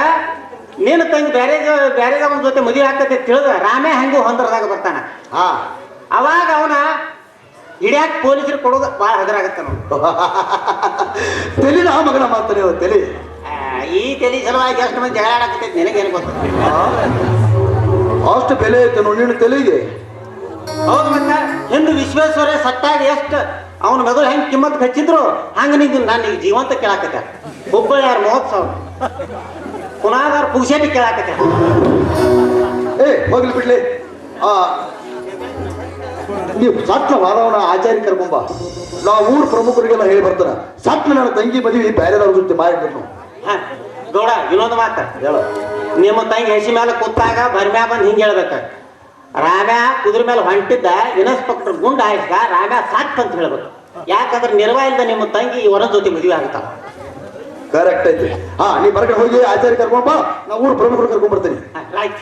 ನಿನ್ನ ತಂಗಿ ಬ್ಯಾರೆ ಅವನ ಜೊತೆ ಮದುವೆ ಆಗ್ತೈತೆ ತಿಳಿದ ರಾಮೇ ಹಂಗೂ ಹೊಂದರದಾಗ ಬರ್ತಾನ ಹಾ ಅವಾಗ ಅವನ ಹಿಡಿಯಾಕ ಪೊಲೀಸರು ಕೊಡೋದು ಭಾಳ ಹಗರಾಗತ್ತ ನಾವು ತೆಲಿನ ಮಗನ ಮಾತಾನೆ ತಲೆ ಕೆಲಿ ಸಲುವಾಗಿ ಎಷ್ಟು ಮಂದಿ ಜಗಳ ಆಡಕತ್ತೈತಿ ನಿನಗೇನು ಗೊತ್ತ? ಅಷ್ಟು ಬೆಲೆ ಐತೆ ನೋಡಿ ನಿನ್ನ ತಲೆಗೆ. ಹೌದು ಮತ್ತ ಹಿಂದೆ ವಿಶ್ವೇಶ್ವರಯ್ಯ ಸತ್ತಾಗ ಎಷ್ಟು ಅವನ ಮೆದುಳು ಹೆಂಗೆ ಕಿಮ್ಮತ್ ಹಚ್ಚಿದ್ರು ಹಂಗೆ ನಿಂದು ನಾನು ಈಗ ಜೀವಂತ ಕೇಳಾಕತ್ತೆ. ಹುಬ್ಬಳ್ಳಿಯಾರ ಮಹೋತ್ಸವ ಪುನಾದಾರ ಪುಗ್ಸೇಟಿ ಕೇಳಾಕತ್ತೆ. ಹೋಗ್ಲಿ ಬಿಡ್ಲಿ. ನೀವು ಸಟ್ಲ ವಾದವನ ಆಚಾರ್ಯ ಕರ್ಕೊಂಬ. ನಾ ಊರ್ ಪ್ರಮುಖರಿಗೆಲ್ಲ ಹೇಳಿ ಬರ್ತಾನ. ಸಟ್ಲ ನನ್ನ ತಂಗಿ ಮದುವೆ ಬೇರೆದವ್ರ ಜೊತೆ ಮಾಡಿದ್ರು. ಗೌಡ ಇನ್ನೊಂದು ಮಾತ ಹೇಳು. ನಿಮ್ಮ ತಂಗಿ ಹೆಸಿ ಮೇಲೆ ಕೂತಾಗ ಬರ್ಮ್ಯಾ ಬಂದು ಹಿಂಗೆ ಹೇಳ್ಬೇಕ, ರಾಮ್ಯಾ ಕುದುರೆ ಮೇಲೆ ಹೊಂಟಿದ್ದ ಇನ್ಸ್ಪೆಕ್ಟರ್ ಗುಂಡ ಆಯ್ಕ ರಾಮ್ಯಾ ಸಾಕ್ ಅಂತ ಹೇಳ್ಬೇಕು. ಯಾಕಂದ್ರೆ ನಿರ್ವಾಯಿಲ್ದ ನಿಮ್ಮ ತಂಗಿ ಇವರ ಜೊತೆ ಮದುವೆ ಆಗ್ತಾವ. ಕರೆಕ್ಟ್ ಐತಿ. ನೀ ಹೊರಗಡೆ ಹೋಗಿ ಆಚಾರ್ಯ ಕರ್ಕೊಂಬ, ನಾ ಊರ್ ಪ್ರಮುಖರು ಕರ್ಕೊಂಡ್ ಬರ್ತೇನೆ. ರೈಟ್.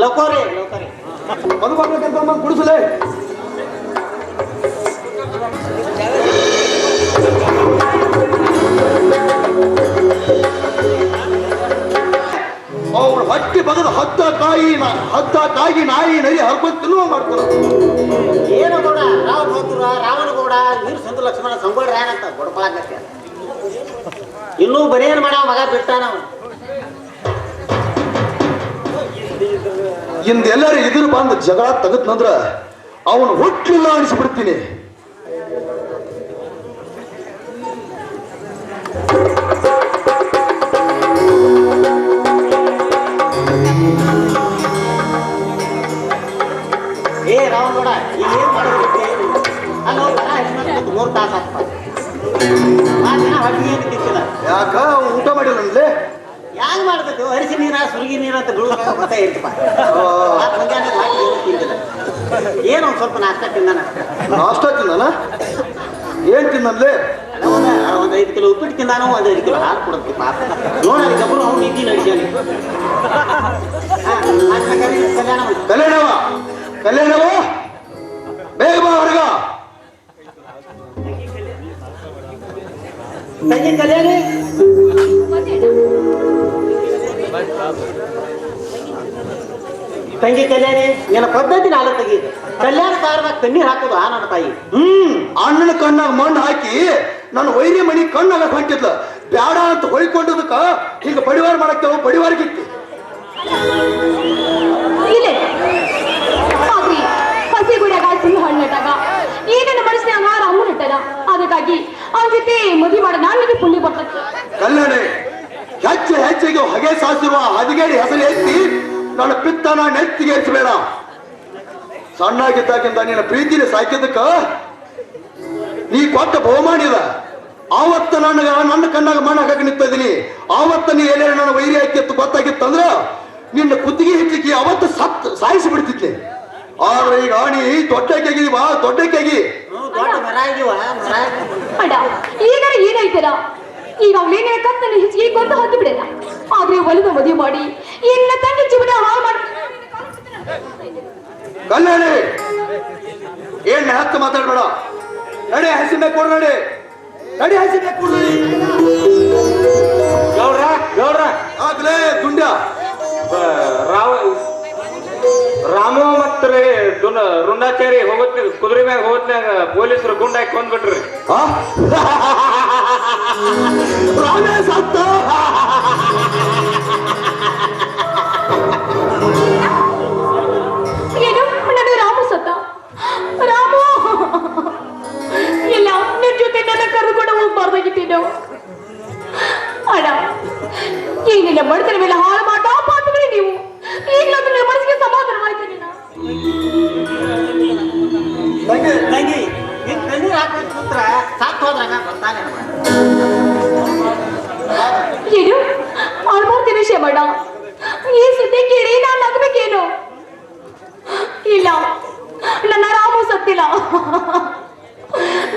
ಲೋಕೋರಿ ಲೋಕೋರಿ ಮಧುಬಾಬು ಕುಡಿಸಲೇ. ಅವ್ರು ಹೊಟ್ಟೆ ಬಗದ ಹತ್ತ ಕಾಯಿ ನಾಯಿ ನರಿ ಹರ್ಕೊಂಡು ತಿನ್ನುವ ಮಾಡ್ತಾರ. ಏನು ಗೌಡ ರಾವ್ ಹೋದ್ರ ರಾವಣ ಗೌಡ ನೀರು ಸಂತು ಲಕ್ಷ್ಮಣ ಸಂಗೊಳ್ಳಿ ಏನಂತ ಗೊಡ್ಕೊಳಕತ್ತೆ. ಇನ್ನೂ ಬರೇನ್ ಮಾಡವ ಮಗ ಬಿಟ್ಟ ನಾವು. ಇಂದೆಲ್ಲರೂ ಎದುರು ಬಂದು ಜಗಳ ತೆಗದ್ನಂದ್ರ ಅವನು ಹುಟ್ಟಲಿಲ್ಲ ಅನಿಸ್ಬಿಡ್ತೀನಿ. ರಾವಣ ಗೌಡ ಈಗ ಏನ್ ಮಾಡೋದಕ್ಕೆ ಅಲ್ಲ 3 ತಾಸು ಆಗ್ತ ಹೊಟ್ಟಿಗೆ ಏನು ತಿಂತಿಲ್ಲ. ಯಾಕ ಊಟ ಮಾಡಿಲ್ಲ ಅಂದ್ಲೆ? ಯಾಕೆ ಮಾಡ್ಬೇಕು? ಅರಿಸಿ ನೀರ ಸುರುಗಿ ನೀರು ಅಂತ ಬೀಳುವಾಗ ಗೊತ್ತಾ ಇರ್ತಪ್ಪ. ಮುಂಜಾನೆ ಏನು ತಿಂದಿಲ್ಲ. ಏನು ಒಂದು ಸ್ವಲ್ಪ ನಾಷ್ಟ ತಿಂದಾನ. ನಾಷ್ಟ ತಿಂದಾನ? ಏನ್ ತಿಂದನ್ಲೆ? ಒಂದು 5 ಕಿಲೋ ಉಪ್ಪಿಟ್ಟು ತಿಂದಾನು, ಒಂದು 5 ಕಿಲೋ ಹಾಲು ಕೊಡುತ್ತೆ ಪಾಪ. ನೋಡಿ ಗಬ್ಬರು ಅವ್ನು ನೀತಿ ನಡೆಸ್ಯಾನ. ಕಲ್ಯಾಣವ ಬೇಗ ಬಾ ಹೊರಗ. ತಂಗಿ ಕಲ್ಯಾಣಿ ತಂಗಿ ಕಲ್ಯಾಣಿ ನಿನ್ನ ಪದ್ಧತಿ ನಾಳೆ ತೆಗಿ. ಕಲ್ಯಾಣ ಕಾರದಾಗ ಕಣ್ಣೀರ್ ಹಾಕೋದು ನನ್ನ ತಾಯಿ. ಅಣ್ಣನ ಕಣ್ಣಾಗ ಮಣ್ಣು ಹಾಕಿ ನನ್ನ ವೈರಿ ಮಣಿ ಕಣ್ಣಾಗ ಹೊಂಟಿದ್ಲ. ಬ್ಯಾಡ ಅಂತ ಹೊಯ್ಕೊಂಡದಕ್ಕ ಹಿಂಗ ಪಡಿವಾರ ಮಾಡಕ್ತೇವ. ಪಡಿವಾರಗಿತ್ತು ಹಸಿ ಗುಡಿಯಾಗ ಸಿಹಿ ಹಣ್ಣು ಇಟ್ಟಾಗ ಏನೇನು ಮನಸ್ಸಿನಾಗ ರಾಮು ಇಟ್ಟದ. ಅದಕ್ಕಾಗಿ ಅವನ ಜೊತೆ ಮದುವೆ ಮಾಡ ನನಗೆ ಪುಣ್ಯ ಬರ್ತದೆ. ಕಲ್ಯಾಣಿ ಹೆಚ್ಚೆಗೆ ಹೊಗೆ ಸಾಸಿರುವ ಹದಿಗೇಡಿ ಹೆಸರು ಎತ್ತಿ ನನ್ನ ಪಿತ್ತನ ನೆತ್ತಿಗೆ ಹೆಚ್ಚಬೇಡ. ಸಣ್ಣಾಗಿದ್ದಾಗಿಂದ ನಿನ್ನ ಪ್ರೀತಿನ ಸಾಕಿದ್ದಕ್ಕ ನೀ ಕೊಟ್ಟ ಬಹುಮಾನ ಇದ. ಆವತ್ತ ನನ್ನ ಕಣ್ಣಾಗ ಮಣ್ಣು ಹಾಕಕ್ಕೆ ನಿಂತಿದ್ದೀನಿ. ಆವತ್ತ ನೀ ಎಲ್ಲೇ ನನ್ನ ವೈರಿ ಹಾಕಿತ್ತು ಗೊತ್ತಾಗಿತ್ತಂದ್ರ ನಿನ್ನ ಕುತ್ತಿಗೆ ಹೆಚ್ಚಿಗೆ ಅವತ್ತು ಸಾಯಿಸಿ ಬಿಡ್ತಿದ್ದೆ. ಆದ್ರೆ ಈಗ ನೀ ದೊಡ್ಡಕ್ಕಾಗಿದೀವಾ? ದೊಡ್ಡಕ್ಕಾಗಿ ಈಗ ಏನೈತದ? ಈಗ ಅವನೇನೇ ಕತ್ತನ ಹೆಚ್ಚಿಗೆ ಗೊಂದು ಹಾಕಿ ಬಿಡಲ್ಲ. ಆದ್ರೆ ಒಲಿದ ಮದುವೆ ಮಾಡಿ ಎಲ್ಲ ತಂಗಿ ಜೀವನ ಹಾಳು ಮಾಡಿ. ಕಲ್ಯಾಣಿ ಏನ್ ಹತ್ತು ಮಾತಾಡ್ಬೇಡ. ನಡೆ ಹಸಿಮೆ ಕೊಡು. ನಡಿ ಹಸಿಮೆ ಕೊಡು. ಗೌಡ್ರ ಆಗ್ಲೇ ದುಂಡ್ಯ ರಾಮು ಮತ್ತು ರುಂಡಾಚಾರಿ ಹೋಗುತ್ತೆ ಕುದುರೆ ಮ್ಯಾಗ ಹೋಗ್ತ್ನಾಗ ಪೊಲೀಸರು ಗುಂಡ ಹಾಕಿ ಕೊಂದ್ಬಿಟ್ರಿ. ರಾಮೇ ಸತ್ತ. ಏನು ನನ್ನ ರಾಮು ಸತ್ತ? ರಾಮು ಇಲ್ಲ, ನಿನ್ ಜೊತೆ ನನ್ನ ಕರೆದುಕೊಂಡು ಹೋಗ್ಬಾರ್ದಾಗಿತ್ತೇನು? ಅಡ ಏನಿಲ್ಲ ಬಡತನ ಮೇಲೆ ಹಾಳು ಮಾಡೋ ಪಾಪಗಳೇ ನೀವು. ಈಗಲಾದ್ರೂ ನಿಮ್ಮ ಮನಸ್ಸಿಗೆ ಸಮಾಧಾನವಾಯ್ತು. ತಂಗಿ ನೀನ್ ಕಣ್ಣೀರ್ ಹಾಕೋದ್ ಕೂತ್ರ ಸಾತ್ ಹೋದ್ರಾಗ ಬರ್ತಾನೆ. ಏನು ಆಳ್ಮಾರ್ತಿ ವಿಷಯ ಮಾಡ ಈ ಸುದ್ದಿ ಕೇಳಿ ನಾನು ನಗಬೇಕೇನು? ಇಲ್ಲ, ನನ್ನ ರಾಮು ಸತ್ತಿಲ್ಲ.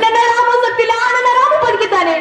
ನನ್ನ ರಾಮು ಸತ್ತಿಲ್ಲ. ನನ್ನ ರಾಮು ಬದುಕಿದ್ದಾನೆ.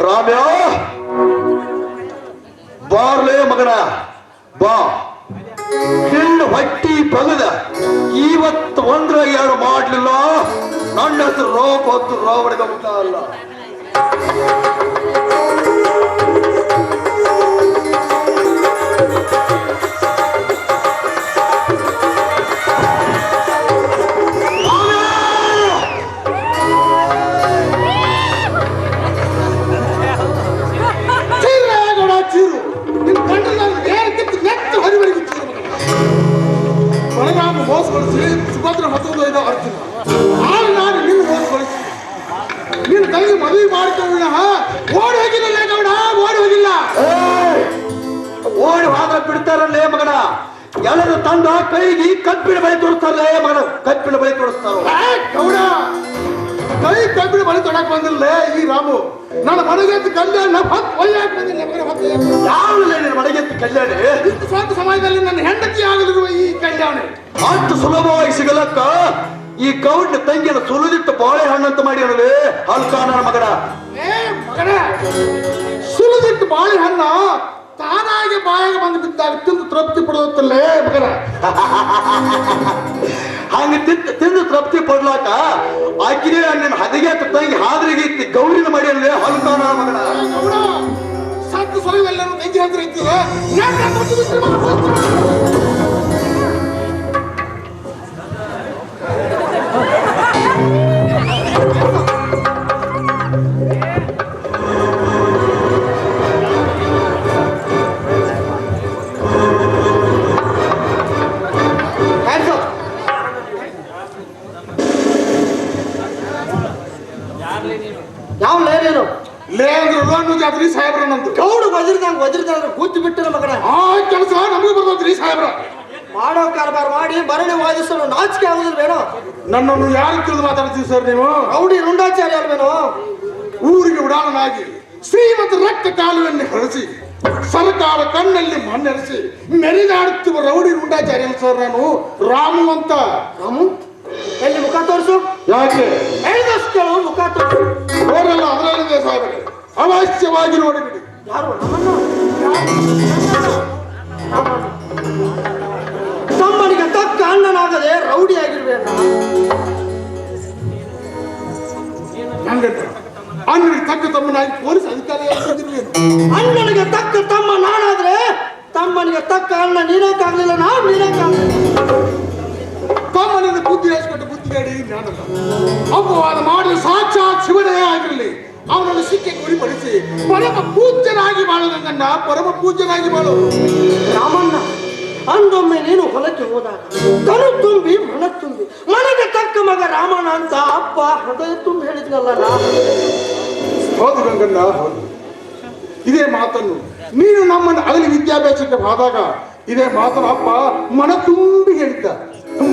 ರಾಮ್ಯ ಬಾರ್ಲೇ ಮಗನ ಬಾ ನಿನ್ನ ಹೊಟ್ಟಿ ಬಗದ ಇವತ್ತು ಒಂದ್ರ ಎರಡು ಮಾಡ್ಲಿಲ್ಲ ನನ್ನ ಹೆಸರು ರೋಗ ಹೊತ್ತು ರೋವಡಿಗೆ ಊಟ ಅಲ್ಲ ಮೋಸಗೊಳಿಸಿ ಸುಭದ್ರ ಮತ್ತೊಂದು ಐದು ಅರ್ಜುನ ನಾನು ನಿನ್ನ ಮೋಸಗೊಳಿಸಿ ನಿನ್ನ ತಂಗಿ ಮದುವೆ ಮಾಡ್ಕೊಂಡ ಓಡಿ ಹೋಗಿಲ್ಲ ಗೌಡ ಓಡಿ ಹೋಗಿಲ್ಲ ಓಡಿ ಹೋದ್ರೆ ಬಿಡ್ತಾರಲ್ಲೇ ಮಗನ ಎಲ್ಲರೂ ತಂದ ಕೈಗೆ ಕಬ್ಬಿಣ ಬಳಿ ತೋರಿಸ್ತಾರಲ್ಲೇ ಮಗನ ಕಬ್ಬಿಣ ಬಳಿ ತೋರಿಸ್ತಾರ ಗೌಡ ಕೈ ಕಬ್ಬಿಣ ಬಳಿ ತೊಡಕ್ ಬಂದಿಲ್ಲ ಈ ರಾಮು ನನ್ನ ಮನೆಗೆತ್ತು ಕಲ್ಯಾಣ ಒಯ್ಯಾಕ್ ಬಂದಿಲ್ಲ ಯಾವಲ್ಲ ನಿನ್ನ ಮನೆಗೆತ್ತು ಕಲ್ಯಾಣ ಇಂದು ಸ್ವಂತ ಸಮಾಜದಲ್ಲಿ ನನ್ನ ಹೆಂಡತಿ ಆಗಲಿರುವ ಈ ಕಲ್ಯಾಣ ಅಷ್ಟು ಸುಲಭವಾಗಿ ಸಿಗಲಕ್ಕ ಈ ಗೌಡ್ನ ತಂಗಿಯನ್ನು ಸುಲಿದಿಟ್ಟು ಬಾಳೆಹಣ್ಣು ಅಂತ ಮಾಡಿ ಅನ್ನೋದೇ ಹಲ್ಕಾನ ಮಗನ ಮಗನ ಸುಲಿದಿಟ್ಟು ಬಾಳೆಹಣ್ಣ ತಾನಾಗಿ ಬಾಯಿಗೆ ಬಂದು ಬಿದ್ದಾಗ ತಿಂದು ತೃಪ್ತಿ ಪಡುತ್ತಲ್ಲೇ ಮಗನ ಹಂಗ ತಿಂದು ತೃಪ್ತಿ ಪಡ್ಲಾಕ ಆಕಿನೇ ನಿನ್ನ ಹದಿಗೆ ತಂಗಿ ಹಾದ್ರಿಗೆ ಗೌರಿನ ಮಾಡಿ ಅನ್ನೋದೇ ಹಲ್ಕಾನ ಮಗನ ಗೌಡ ಸತ್ತು ಸುಲಿವೆಲ್ಲರೂ ತಂಗಿ ಹತ್ರ ಇದ್ದೀರ ಯಾವ ಲೇನೇನು ಲೇ ಅಂದ್ರೆ ಲೋನ್ ಜಾತ್ರಿ ಸಾಹೇಬ್ರ ನಂದು ಗೌಡ ವಜ್ರದಂಗ ಕೂತು ಬಿಟ್ಟಿನ ಮಗನ ಆ ಕೆಲಸ ನಮಗೆ ಬರ್ತದ್ರಿ ಸಾಹೇಬ್ರ ಮಾಡೋ ಕಾರ್ಬಾರ್ ಮಾಡಿ ಮರಣೆ ವಾದಿಸಲು ನಾಚಿಕೆ ಆಗುದಿಲ್ವೇನೋ ನನ್ನನ್ನು ಯಾರು ತಿಳಿದು ಮಾತಾಡ್ತೀವಿ ಸರ್ ನೀವು ಗೌಡಿ ರುಂಡಾಚಾರ್ಯ ಅಲ್ವೇನೋ ಊರಿಗೆ ಉಡಾಣನಾಗಿ ಶ್ರೀಮಂತ ರಕ್ತ ಕಾಲುವೆಯನ್ನು ಹರಿಸಿ ಸರ್ಕಾರ ಕಣ್ಣಲ್ಲಿ ಮಣ್ಣೆರಿಸಿ ಮೆರಿದಾಡುತ್ತಿರುವ ರೌಡಿ ರುಂಡಾಚಾರ್ಯ ಸರ್ ನಾನು ರಾಮು ಅಂತ ರಾಮು ಎಲ್ಲಿ ಮುಖ ತೋರಿಸು ಯಾಕೆ ಹೇಳಿದಷ್ಟು ಮುಖ ತೋರಿಸು ಅವರೆಲ್ಲ ಅದರಲ್ಲಿದೆ ಸಾಹೇಬ್ರೆ ಅವಶ್ಯವಾಗಿ ನೋಡಿಬಿಡಿ ಯಾರು ತಮ್ಮನಿಗೆ ತಕ್ಕ ಅಣ್ಣನಾಗದೆ ರೌಡಿ ಆಗಿರ್ಬೇಕ ಅಣ್ಣನಿಗೆ ತಕ್ಕ ತಮ್ಮನಾಗಿ ಪೊಲೀಸ್ ಅಧಿಕಾರಿಯಾಗಿರ್ಬೇಕು ಅಣ್ಣನಿಗೆ ತಕ್ಕ ತಮ್ಮ ನಾನಾದ್ರೆ ತಮ್ಮನಿಗೆ ತಕ್ಕ ಅಣ್ಣ ನೀನಕ್ಕಾಗ್ಲಿಲ್ಲ ನಾವು ನೀನಕ್ಕಾಗ್ಲಿಲ್ಲ ತಮ್ಮನಿಂದ ಬುದ್ಧಿ ಹೇಳಿಸ್ಕೊಟ್ಟು ಬುದ್ಧಿಗಾಡಿ ಜ್ಞಾನಲ್ಲ ಅಪವಾದ ಮಾಡಿ ಸಾಕ್ಷಾತ್ ಶಿವನೇ ಆಗಿರಲಿ ಅವನನ್ನು ಸಿಕ್ಕಿ ಗುರಿಪಡಿಸಿ ಪರಮ ಪೂಜ್ಯನಾಗಿ ಬಾಳೋದನ್ನ ಪರಮ ಪೂಜ್ಯನಾಗಿ ಬಾಳು ರಾಮಣ್ಣ ಅಂದೊಮ್ಮೆ ನೀನು ಹೊಲಕ್ಕೆ ಹೋದಾಗ ತನು ತುಂಬಿ ಮನ ತುಂಬಿ ಮನೆಗೆ ತಕ್ಕ ಮಗ ರಾಮಣ್ಣ ಅಂತ ಅಪ್ಪ ಹೃದಯ ತುಂಬಿ ಹೇಳಿದ್ನಲ್ಲ ನಾ ಹೌದು ಗಂಗಣ್ಣ ಹೌದು ಇದೇ ಮಾತನ್ನು ನೀನು ನಮ್ಮನ್ನು ಅಗಲಿ ವಿದ್ಯಾಭ್ಯಾಸಕ್ಕೆ ಹೋದಾಗ ಇದೇ ಮಾತನ್ನು ಅಪ್ಪ ಮನ ತುಂಬಿ ಹೇಳಿದ್ದ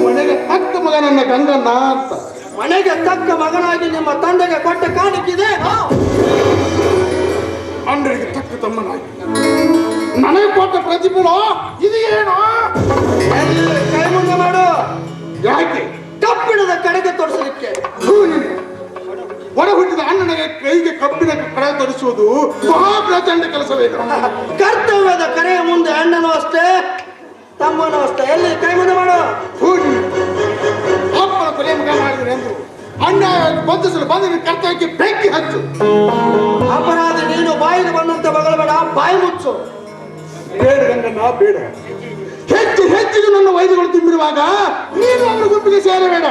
ಮನೆಗೆ ತಕ್ಕ ಮಗ ನನ್ನ ಗಂಗಣ್ಣ ಅಂತ ಮನೆಗೆ ತಕ್ಕ ಮಗನಾಗಿ ನಿಮ್ಮ ತಂದೆಗೆ ಕೊಟ್ಟ ಕಾಣಿಕಿದೆ ಅಂಡರಿಗೆ ತಕ್ಕ ತಮ್ಮನಾಗಿ ನನಗೆ ಕೊಟ್ಟ ಪ್ರತಿಫಲ ಇದು ಏನು ಕೈ ಮುಂದೆ ಮಾಡು ಯಾಕೆ ಕಬ್ಬಿಣದ ಕಡೆಗೆ ತೋರಿಸಲಿಕ್ಕೆ ಒಡ ಹುಟ್ಟಿದ ಅಣ್ಣನಿಗೆ ಕೈಗೆ ಕಬ್ಬಿನ ಕಡೆ ತರಿಸುವುದು ಮಹಾಪ್ರಚಂಡ ಕೆಲಸವೇನು ಕರ್ತವ್ಯದ ಕರೆಯ ಮುಂದೆ ಅಣ್ಣನೂ ಅಷ್ಟೇ ತಮ್ಮನೂ ಅಷ್ಟೇ ಎಲ್ಲಿ ಕೈ ಮುಂದೆ ಮಾಡು ಅಪ್ಪನ ಕೊಲೆ ಮಗ ಮಾಡಿದ್ರೆ ಎಂದು ಅಣ್ಣ ಬಂಧಿಸಲು ಬಂದ ಕರ್ತವ್ಯಕ್ಕೆ ಬೆಂಕಿ ಹಚ್ಚು ಅಪರಾಧಿ ನೀನು ಬಾಯಿಗೆ ಬಂದಂತೆ ಬಗಳಬೇಡ ಬಾಯಿ ಮುಚ್ಚು ಬೇಡ ಗಂಗಣ್ಣ ಬೇಡ ಹೆಚ್ಚು ಹೆಚ್ಚಿಗೆ ನನ್ನ ವೈದ್ಯಗಳು ತುಂಬಿರುವಾಗ ನೀನು ಅವರ ಗುಂಪಿಗೆ ಸೇರಬೇಡ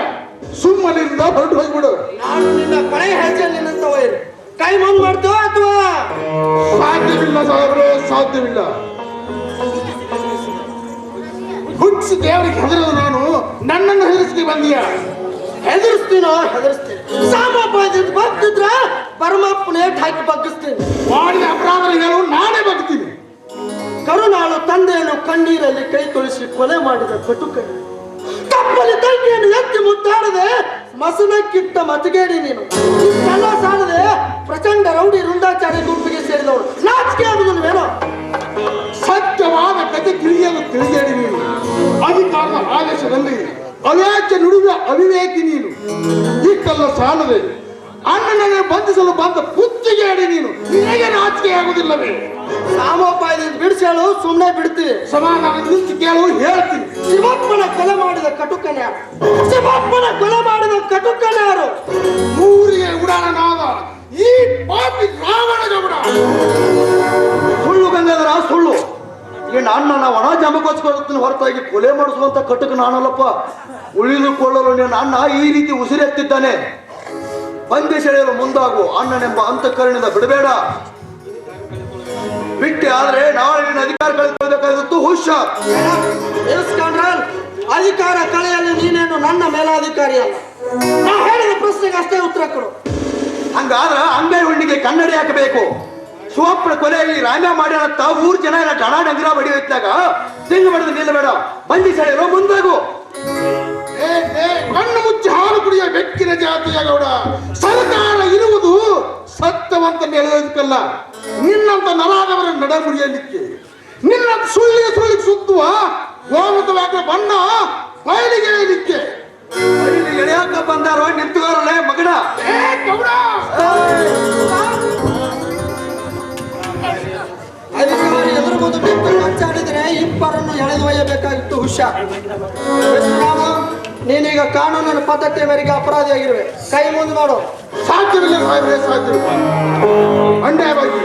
ಸುಮ್ಮನಿಂದ ಹೊರಟು ಹೋಗ್ಬಿಡು ನಾನು ನಿನ್ನ ಕಡೆ ಹೆಜ್ಜೆ ನಿನ್ನಂತ ವೈರು ಕೈ ಮುಂದೆ ಮಾಡ್ತೋ ಅಥವಾ ಸಾಧ್ಯವಿಲ್ಲ ಸಾಹೇಬ್ರೆ ಸಾಧ್ಯವಿಲ್ಲ ಹುಟ್ಟಿಸಿ ದೇವರಿಗೆ ಹೆದರದ ನಾನು ನನ್ನನ್ನು ಹೆದರಿಸಿ ಬಂದೀಯ ಹೆದರ್ಸ್ತೀನೋ ಹೆದರ್ಸ್ತೀನಿ ಸಾಮೋಪಾಯದಿಂದ ಬಗ್ಗಿದ್ರ ಪರಮಾತ್ಮನೇ ಹಾಕಿ ಬಗ್ಗಿಸ್ತೀನಿ ಮಾಡಿದ ಅಪರಾಧ ಹೇಳು ನಾನೇ ಬಗ್ತೀನಿ ಕರುಣಾಳು ತಂದೆಯನ್ನು ಕಣ್ಣೀರಲ್ಲಿ ಕೈ ತೊಳಿಸಿ ಕೊಲೆ ಮಾಡಿದ ಕಟುಕ ತಪ್ಪಲಿ ತಂಗಿಯನ್ನು ಎತ್ತಿ ಮುತ್ತಾಡದೆ ಮಸನಕ್ಕಿಟ್ಟ ಮತಗೇಡಿ ನೀನು ಇಷ್ಟೆಲ್ಲ ಸಾಲದೆ ಪ್ರಚಂಡ ರೌಡಿ ರುಂಡಾಚಾರಿ ಗುಂಪಿಗೆ ಸೇರಿದವಳು ನಾಚಿಕೆ ಆಗುವುದಿಲ್ವೇನೋ ಸತ್ಯವಾದ ಕಥೆ ತಿಳಿಯಲು ತಿಳಿದೇಳಿ ನೀನು ಅಧಿಕಾರದ ಆದೇಶದಲ್ಲಿ ಅವ್ಯಾಚ್ಯ ನುಡಿದ ಅವಿವೇಕಿ ನೀನು ಈ ಮಾತೆಲ್ಲ ಸಾಲದೆ ಅಣ್ಣನನ್ನು ಬಂಧಿಸಲು ಬಂದ ಕುತ್ತಿಗೆ ಅಡಿ ನೀನು ನಿನಗೆ ನಾಚಿಕೆ ಆಗುದಿಲ್ಲವೇ? ಸಾಮೋಪಾಯದಿಂದ ಬಿಡಿಸಲು ಸುಮ್ಮನೆ ಬಿಡ್ತೀವಿ. ಸಮಾಧಾನ ನಿಂತು ಕೇಳು, ಹೇಳ್ತೀನಿ. ಶಿವಪ್ಪನ ಕೊಲೆ ಮಾಡಿದ ಕಟುಕನ ಯಾರು? ಶಿವಪ್ಪನ ಕೊಲೆ ಮಾಡಿದ ಕಟುಕನ ಯಾರು? ಊರಿಗೆ ಉಡಾಳನಾದ ಈ ಪಾಪಿ ರಾವಣ ಗೌಡ. ಸುಳ್ಳು ಗಂಗಾಧರ, ಸುಳ್ಳು. ಈ ಅಣ್ಣನ ಒಣ ಜಮಗೊಚ್ಕೊಳ್ತೀನಿ ಹೊರತಾಗಿ ಕೊಲೆ ಮಾಡಿಸುವಂತ ಕಟಕ ನಾನಲ್ಲಪ್ಪ. ಉಳಿದುಕೊಳ್ಳಲು ನಿನ್ನ ಅಣ್ಣ ಈ ರೀತಿ ಉಸಿರೆತ್ತಿದ್ದಾನೆ. ಬಂದಿ ಸೆಳೆಯಲು ಮುಂದಾಗು. ಅಣ್ಣನೆಂಬ ಅಂತಃಕರಣದಿಂದ ಬಿಡಬೇಡ. ಬಿಟ್ಟೆ ಆದ್ರೆ ನಾಳೆ ನಿನ್ನ ಅಧಿಕಾರ ಕಳೆದುಕೊಳ್ಳಬೇಕಾಗಿತ್ತು. ಹುಷಾರ್. ಎಸ್ಕಂಡ್ರಲ್, ಅಧಿಕಾರ ಕಳೆಯಲು ನೀನೇನು ನನ್ನ ಮೇಲಾಧಿಕಾರಿ ಅಲ್ಲ. ನಾ ಹೇಳಿದ ಪ್ರಶ್ನೆಗೆ ಅಷ್ಟೇ ಉತ್ತರ ಕೊಡು. ಹಂಗಾದ್ರ ಅಂಗೈ ಹುಣ್ಣಿಗೆ ಕನ್ನಡಿ ಹಾಕಬೇಕು. ಶಿವಪ್ಪನ ಕೊಲೆಯಲ್ಲಿ ರಾಮ್ಯ ಮಾಡ್ಯಾನಂತ ಊರ್ ಜನ ಡಣ ಡಂಗ್ರ ಬಡಿಯುತ್ತಾಗ ತಿಂಗ ಬಡದು ನಿಲ್ಲಬೇಡ. ಬಂದಿ ಸೆಳೆಯಲು ಮುಂದಾಗು. ಕಣ್ಣು ಮುಚ್ಚಿ ಹಾಲು ಕುಡಿಯ ಬೆಕ್ಕಿನ ಜಾತಿಯ ಗೌಡ. ಸರ್ಕಾರ ಇರುವುದು ಸತ್ಯವಂತ ಹೇಳೋದಕ್ಕಲ್ಲ, ನಿನ್ನಂತ ನರಾದವರ ನಡಮುಡಿಯಲಿಕ್ಕೆ, ನಿನ್ನಂತ ಸುಳ್ಳಿಗೆ ಸುತ್ತುವ ಗೋಮುಖ ಬಣ್ಣ ಬಯಲಿಗೆ ಎಳಿಲಿಕ್ಕೆ. ಎಳೆಯಾಕ ಬಂದಾರೋ ನಿಂತುಗಾರಲ್ಲ ಮಗನ. ಅಧಿಕಾರಿ ಎದುರು ಬಂದು ಬಿಟ್ಟು ಕಚ್ಚಾಡಿದರೆ ಇಬ್ಬರನ್ನು ಎಳೆದೊಯ್ಯಬೇಕಾಗಿತ್ತು. ಹುಷಾರ್. ನೀನೀಗ ಕಾನೂನಿನ ಪದ್ಧತಿಯ ಮೇರೆಗೆ ಅಪರಾಧಿಯಾಗಿರುವೆ. ಕೈ ಮುಂದೆ ಮಾಡು. ಸಾಧ್ಯವಿಲ್ಲ ಸಾಹೇಬ್ರೆ, ಸಾಧ್ಯವಿಲ್ಲ. ಅನ್ಯಾಯವಾಗಿ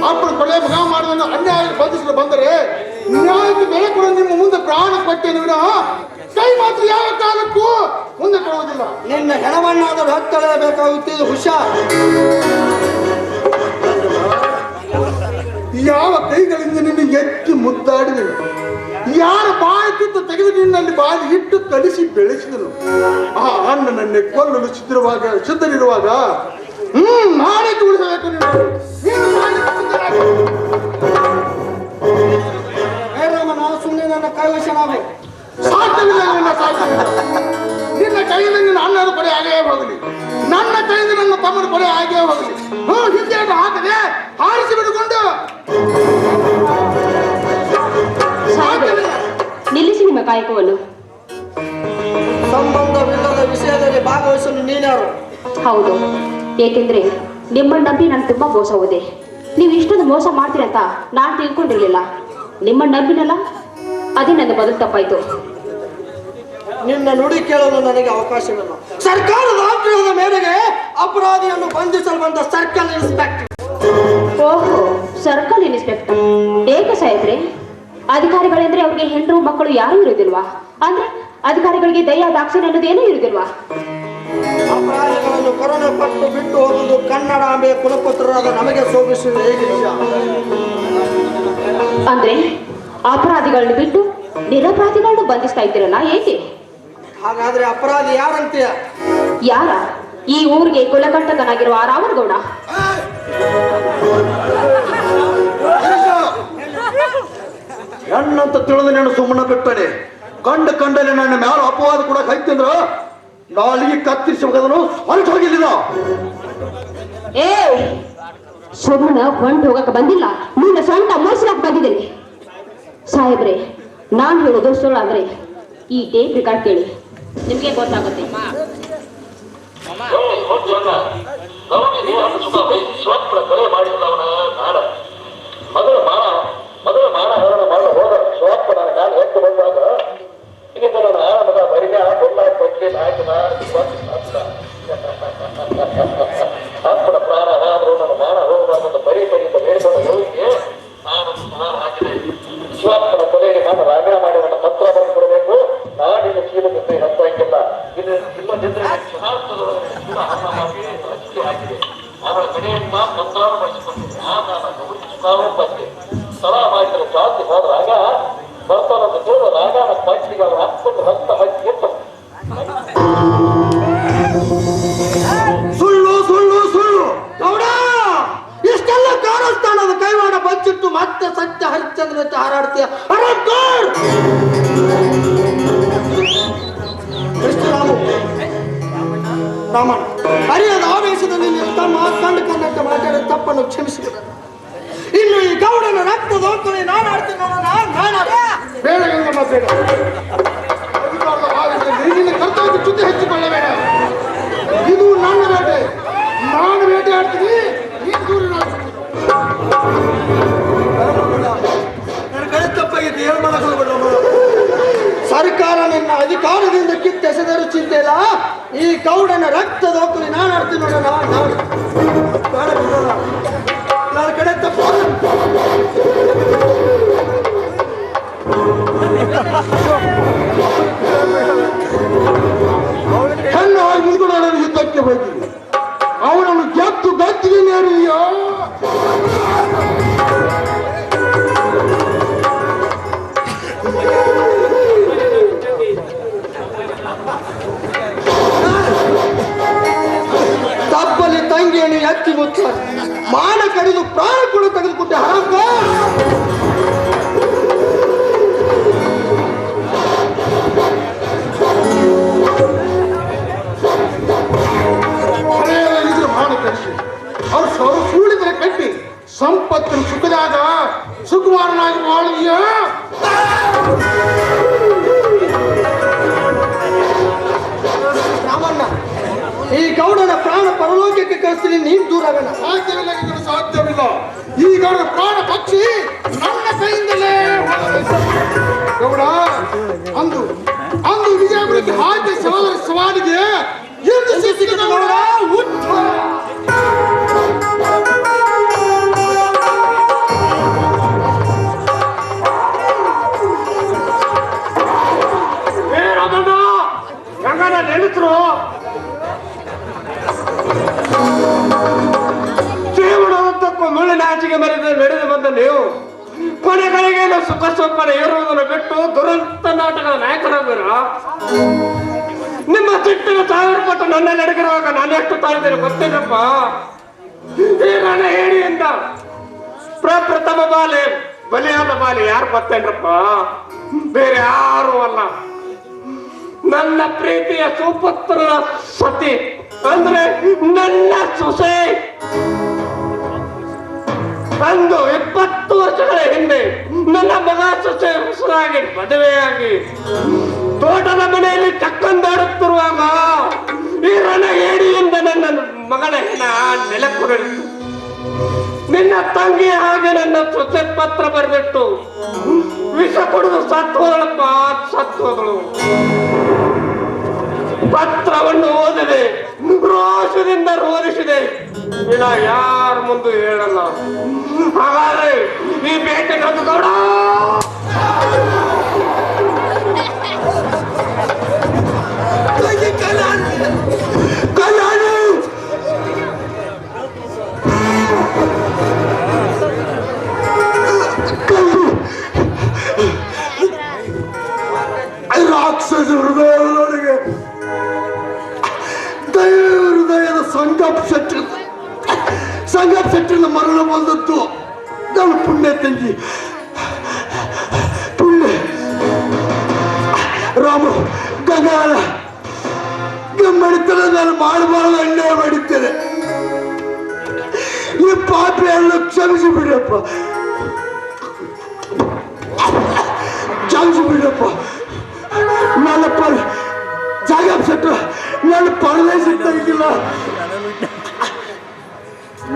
ಅಪ್ಪನ ಕೊಲೆ ಮಗ ಮಾಡುವುದನ್ನು ಅನ್ಯಾಯ ಬಂಧಿಸಲು ಬಂದರೆ ನ್ಯಾಯಕ್ಕೆ ಬೆಲೆ ಕೊಡ ನಿಮ್ಮ ಮುಂದೆ ಪ್ರಾಣ ಕೊಟ್ಟೇನು ವಿನ ಕೈ ಮಾತ್ರ ಯಾವ ಕಾಲಕ್ಕೂ ಮುಂದೆ ಕೊಡುವುದಿಲ್ಲ. ನಿನ್ನ ಹೆಣವನ್ನಾದರೂ ಹತ್ತಳೆಯಬೇಕಾಗುತ್ತಿದ್ದು. ಹುಷಾರ್. ಯಾವ ಕೈಗಳಿಂದ ನಿನ್ನ ಎತ್ತಿ ಮುದ್ದಾಡಿದನು, ಯಾರ ಬಾಯಿ ಕಿತ್ತು ತೆಗೆದು ನಿನ್ನಲ್ಲಿ ಬಾಯಿ ಇಟ್ಟು ಕಲಿಸಿ ಬೆಳೆಸಿದನು. ಆ ಅಣ್ಣನನ್ನೇ ಕೊಲ್ಲಲು ಸಿದ್ಧರಿರುವಾಗ ನಾಳೆ ಉಳಿಸಬೇಕು. ನಾನು ಸುಮ್ಮನೆ ನನ್ನ ಕೈವಶನಾಗು. ಸಾಧ್ಯವಿಲ್ಲ, ಸಾಧ್ಯವಿಲ್ಲ. ನಿನ್ನ ಕೈಯಿಂದ ನಿನ್ನ ಅಣ್ಣನ ಕೊಲೆ ಆಗೇ ಹೋಗಲಿ, ನನ್ನ ಕೈಯಿಂದ ನನ್ನ ತಮ್ಮನ ಕೊಲೆ ಆಗೇ ಹೋಗಲಿ. ಹಿಂದೆ ಹಾಕದೆ ಹಾರಿಸಿ ಬಿಟ್ಟುಕೊಂಡು ನಿಲ್ಲಿಸಿ ನಿಮ್ಮ ಕಾಯಕವನ್ನು. ಸಂಬಂಧವಿಲ್ಲದ ವಿಷಯದಲ್ಲಿ ಭಾಗವಹಿಸಲು ನೀನ್ಯಾರು? ಹೌದು, ಏಕೆಂದ್ರೆ ನಿಮ್ಮನ್ನ ನಂಬಿ ನಾನು ತುಂಬಾ ಮೋಸ ಹೋದೆ. ನೀವು ಇಷ್ಟೊಂದು ಮೋಸ ಮಾಡ್ತೀರಂತ ನಾನು ತಿಳ್ಕೊಂಡಿರ್ಲಿಲ್ಲ. ನಿಮ್ಮನ್ನ ನಂಬಿನಲ್ಲ, ಅದೇ ನನ್ನ ಮೊದಲು ತಪ್ಪಾಯ್ತು. ನಿನ್ನ ನುಡಿ ಕೇಳಲು ನನಗೆ ಅವಕಾಶವಿಲ್ಲ. ಸರ್ಕಾರದ ಆಜ್ಞೆಯ ಮೇರೆಗೆ ಅಪರಾಧಿಯನ್ನು ಬಂಧಿಸಲು ಬಂದ ಸರ್ಕಲ್ ಇನ್ಸ್ಪೆಕ್ಟರ್. ಓಹೋ, ಸರ್ಕಲ್ ಇನ್ಸ್ಪೆಕ್ಟರ್. ಏಕ ಸಾಹೇಬ್ರೆ, ಅಧಿಕಾರಿಗಳೆಂದ್ರೆ ಅವ್ರಿಗೆ ಹೆಣ್ಣು ಮಕ್ಕಳು ಯಾರು ಇರುವುದಿಲ್ವಾ? ಅಂದ್ರೆ ಅಧಿಕಾರಿಗಳಿಗೆ ದಯಾ ದಾಕ್ಷಿಣ್ಯ ಅನ್ನೋದು ಏನೂ ಇರುವುದಿಲ್ವಾ? ಅಪರಾಧಿಗಳನ್ನು ಕರುಣೆ ಪಟ್ಟು ಬಿಟ್ಟು ಹೋಗುವುದು ಕನ್ನಡಾಂಬೆ ಕುಲಪುತ್ರರಾದ ನಮಗೆ ಶೋಭಿಸುವುದು ಹೇಗೆ? ಅಂದ್ರೆ ಅಪರಾಧಿಗಳನ್ನು ಬಿಟ್ಟು ನಿರಪರಾಧಿಗಳನ್ನು ಬಂಧಿಸ್ತಾ ಇದ್ದೀರಲ್ಲ, ಏಕೆ? ಹಾಗಾದ್ರೆ ಅಪರಾಧಿ ಯಾರಂತೀಯ? ಯಾರ? ಈ ಊರಿಗೆ ಕುಲಕಂಟಕನಾಗಿರುವ ಆ ರಾಮನಗೌಡ. ಹೆಣ್ಣಂತ ತಿಳಿದು ನಾನು ಸುಮ್ಮನೆ ಬಿಟ್ಟನೆ. ಕಂಡಲ್ಲಿ ನನ್ನ ಮ್ಯಾಲ ಅಪವಾದ ಕೂಡ ಕೈತಂದ್ರ ನಾಲಿಗೆ ಕತ್ತಿರಿಸಬೇಕದನ್ನು ಹೊರಟು ಹೋಗಿಲ್ಲ. ಏ ಸುಮ್ಮನೆ ಹೊಂಟು ಹೋಗಕ್ಕೆ ಬಂದಿಲ್ಲ, ನಿನ್ನ ಸ್ವಂತ ಮೋಸಕ್ಕೆ ಬಂದಿದ್ದೇನೆ. ಸಾಹೇಬ್ರೆ, ನಾನು ಹೇಳೋದು ಸುಳ್ಳಾದ್ರೆ ಈ ಟೇಪ್ ರೆಕಾರ್ಡ್ ಕೇಳಿ, ನಿಮ್ಗೆ ಗೊತ್ತಾಗುತ್ತೆ. ಕೊಲೆ ಮಾಡಿದ್ದವನ ನಾಡ ಮೊದಲ ಮಾನ ಹರಣ ಮಾಡ ಹೋದ ಶಿವಪ್ಪ ನನ್ನ ಕಾಲು ಎತ್ತು ಬಂದಾಗ ಇದರಿಂದ ನನ್ನ ಆರಂಭದ ಬರಿಗ ಬೆಲ್ಲ ಕೊಚ್ಚಿ ಹಾಕಿದ ಅಪ್ಪನ ಪ್ರಾಣ ಆದರೂ ನನ್ನ ಮಾನ ಹೋಗಬಾರ್ದು ಬರಿ ಬರಿಯಿಂದ ಬೇಡಿಕೊಂಡ ಯೋಗಿಗೆ ನಾನು ಸುಮಾರು ಹಾಕಿದೆ. ಶಿವಪ್ಪನ ಕೊಲೆಗೆ ನಾನು ರಾಜೀನಾಮೆ ಮಾಡಿ ನನ್ನ ಪತ್ರ ಬರೆದು ಕೊಡಬೇಕು. ನಾಡಿನ ಚೀಲದಿಂದ ಹತ್ತಾಗಿಲ್ಲ. ಇದು ಇಲ್ಲದಿದ್ದರೆ ಹಾಕಿದೆ. ಅವರ ಕಡೆಯಿಂದ ಪತ್ರ ಬಳಸಿಕೊಂಡಿದ್ದೆ. ನಾನು ಬಂದೆ. ಸ್ಥಳ ಮಾಡಿದರೆ ಜಾತಿ ಹೋದ್ರಾಗ ಬರ್ತಾರಂತ ಕೇಳುವ ರಾಗನ ಪಂಚಿಗೆ ಅವರು ಹಾಕ್ಕೊಂಡು ರಕ್ತ ಹಚ್ಚಿಟ್ಟು ಸುಳ್ಳು ಸುಳ್ಳು ಸುಳ್ಳು. ಗೌಡ, ಇಷ್ಟೆಲ್ಲ ಕಾರಸ್ಥಾನದ ಕೈವಾಡ ಬಚ್ಚಿಟ್ಟು ಮತ್ತೆ ಸತ್ಯ ಹರಿಶ್ಚಂದ್ರ ಹಾರಾಡ್ತೀಯ. ರಾಮಣ್ಣ, ಹರಿಯದ ಆವೇಶದಲ್ಲಿ ತಮ್ಮ ಕಂಡಂತೆ ಮಾತಾಡಿದ ತಪ್ಪನ್ನು ಕ್ಷಮಿಸಿಬಿಡ. ಇನ್ನು ಈ ಗೌಡನ ರಕ್ತದ ಹೋಗ್ತದೆ ನಾನು ಆಡ್ತೀನಿ. ಬೇಡ ಗಂಗಮ್ಮ, ಬೇಡ. ನಿನ್ನ ಕರ್ತವ್ಯ ಚ್ಯುತಿ ಹೆಚ್ಚಿಕೊಳ್ಳಬೇಡ. ಇದು ಈ ಗೌಡನ ರಕ್ತದ ಹೋಗ್ತೀನಿ ನಾನು ಆಡ್ತೀನಿ ನೋಡೋಣ ನನ್ನ ಕಡೆ ತಪ್ಪು ಹೆಣ್ಣಾಗಿ ಮುಂದುವರೆದ ಯುದ್ಧಕ್ಕೆ ಹೋಗಿ ಅವನನ್ನು ಗೆದ್ದು ಗದ್ದಿಗೆ ನೇರಿಯೋ ತಪ್ಪಲ್ಲಿ ತಂಗಿಯನ್ನು ಎತ್ತಿ ಮುಚ್ಚ ಮಾನ ಕಡಿದು ಪ್ರಾಣ ಕೂಡ ತೆಗೆದುಕೊಂಡೆ ಹಾಗ ಮಾನ ಕಳಿಸಿ ಅವ್ರು ಸೂಳಿದ್ರೆ ಕಟ್ಟಿ ಸಂಪತ್ತಿನ ಸುಖದಾಗ ಸುಕುಮಾರನಾಗಿ ಮಾಡಿದೀಯ ರಾಮಣ್ಣ ಈ ಗೌಡನ ಪ್ರಾಣ ಪರಲೋಕಕ್ಕೆ ಕಳಿಸ್ತೀನಿ ನೀನ್ ದೂರ ಆಗೋಣ ಸಾಧ್ಯವಿಲ್ಲ ಇದನ್ನು ಸಾಧ್ಯವಿಲ್ಲ ಈಗ ಅವರ ಪ್ರಾಣ ಪಕ್ಷಿ ನನ್ನ ಕೈಯಿಂದಲೇ ಗೌಡ ಅಂದು ಅಂದು ವಿಜಯಪುರಕ್ಕೆ ಹಾಕಿ ಸಹೋದರ ಸವಾಲಿಗೆ ಎಂದು ಸಿಕ್ಕಿದ ಗೌಡ ಉತ್ತರ ಗಂಗನ ನೆನೆಸರು ಜೀವನದಕ್ಕೂ ಮುಳ್ಳಿನ ಆಚೆಗೆ ಮರೆದು ನಡೆದು ಬಂದ ನೀವು ಕೊನೆಗಳಿಗೇನು ಸುಖ ಸೊಪ್ಪನ ಏರುವುದನ್ನು ಬಿಟ್ಟು ದುರಂತ ನಾಟಕದ ನಾಯಕರಾಗಿರ ನಿಮ್ಮ ಸಿಟ್ಟಿನ 1000 ಪಟ್ಟು ನನ್ನ ನಡೆಗಿರುವಾಗ ನಾನು ಎಷ್ಟು ತಾಳಿದ್ದೇನೆ ಗೊತ್ತೇನಪ್ಪ ಈ ನನ್ನ ಹೇಳಿಯಿಂದ ಪ್ರಪ್ರಥಮ ಬಾಲೆ ಬಲಿಯಾದ ಬಾಲೆ ಯಾರು ಗೊತ್ತೇನ್ರಪ್ಪ ಬೇರೆ ಯಾರು ಅಲ್ಲ ನನ್ನ ಪ್ರೀತಿಯ ಸುಪುತ್ರನ ಸತಿ ಅಂದ್ರೆ ನನ್ನ ಸೊಸೆ ಅಂದು 20 ವರ್ಷಗಳ ಹಿಂದೆ ನನ್ನ ಮಗ ಸೊಸೆ ಹುಸುರಾಗಿ ಮದುವೆಯಾಗಿ ತೋಟದ ಮನೆಯಲ್ಲಿ ಚಕ್ಕಂದಾಡುತ್ತಿರುವಾಗ ಈ ರಣಗೇಡಿಯಿಂದ ನನ್ನ ಮಗನ ಹೆಣ ನೆಲಕ್ಕುರುಳಿತು. ನಿನ್ನ ತಂಗಿ ಹಾಗೆ ನನ್ನ ಸೊಸೆ ಪತ್ರ ಬರೆದಿಟ್ಟು ವಿಷ ಕುಡಿದು ಸತ್ತೋದಳಪ್ಪ ಸತ್ತೋದಳು. ಪತ್ರವನ್ನು ಓದಿದೆ, ರೋಷದಿಂದ ರೋಧಿಸಿದೆ, ಇಲ್ಲ ಯಾರ ಮುಂದೆ ಹೇಳಲ್ಲ. ಹಾಗಾದ್ರೆ ಈ ಬೇಟೆ ನಂದು ಗೌಡ. ರಾಕ್ಷಸ ಹೃದಯದೊಳಗೆ ಹೃದಯದ ಸಂಗಪ್ ಶೆಟ್ಟಿನ ಮರಣ ಬಂದದ್ದು ನನ್ನ ಪುಣ್ಯ ತಂಗಿ ಪುಣ್ಯ ರಾಮ ಗಂಗಾಳ ಗಮ್ಮಡಿತನ ನಾನು ಮಾಡಬಾರ್ದು ಅನ್ಯಾಯ ಮಾಡಿದ್ದೇನೆ. ಈ ಪಾಪಿಯನ್ನು ಕ್ಷಮಿಸಿ ಬಿಡಪ್ಪ, ಕ್ಷಮಿಸಿ ಬಿಡಪ್ಪ. ನನ್ನ ಜಾಗ ಸೆಟ್ಟ ನನ್ನ ಪರದೇಶ ತೆಗಿಲ್ಲ,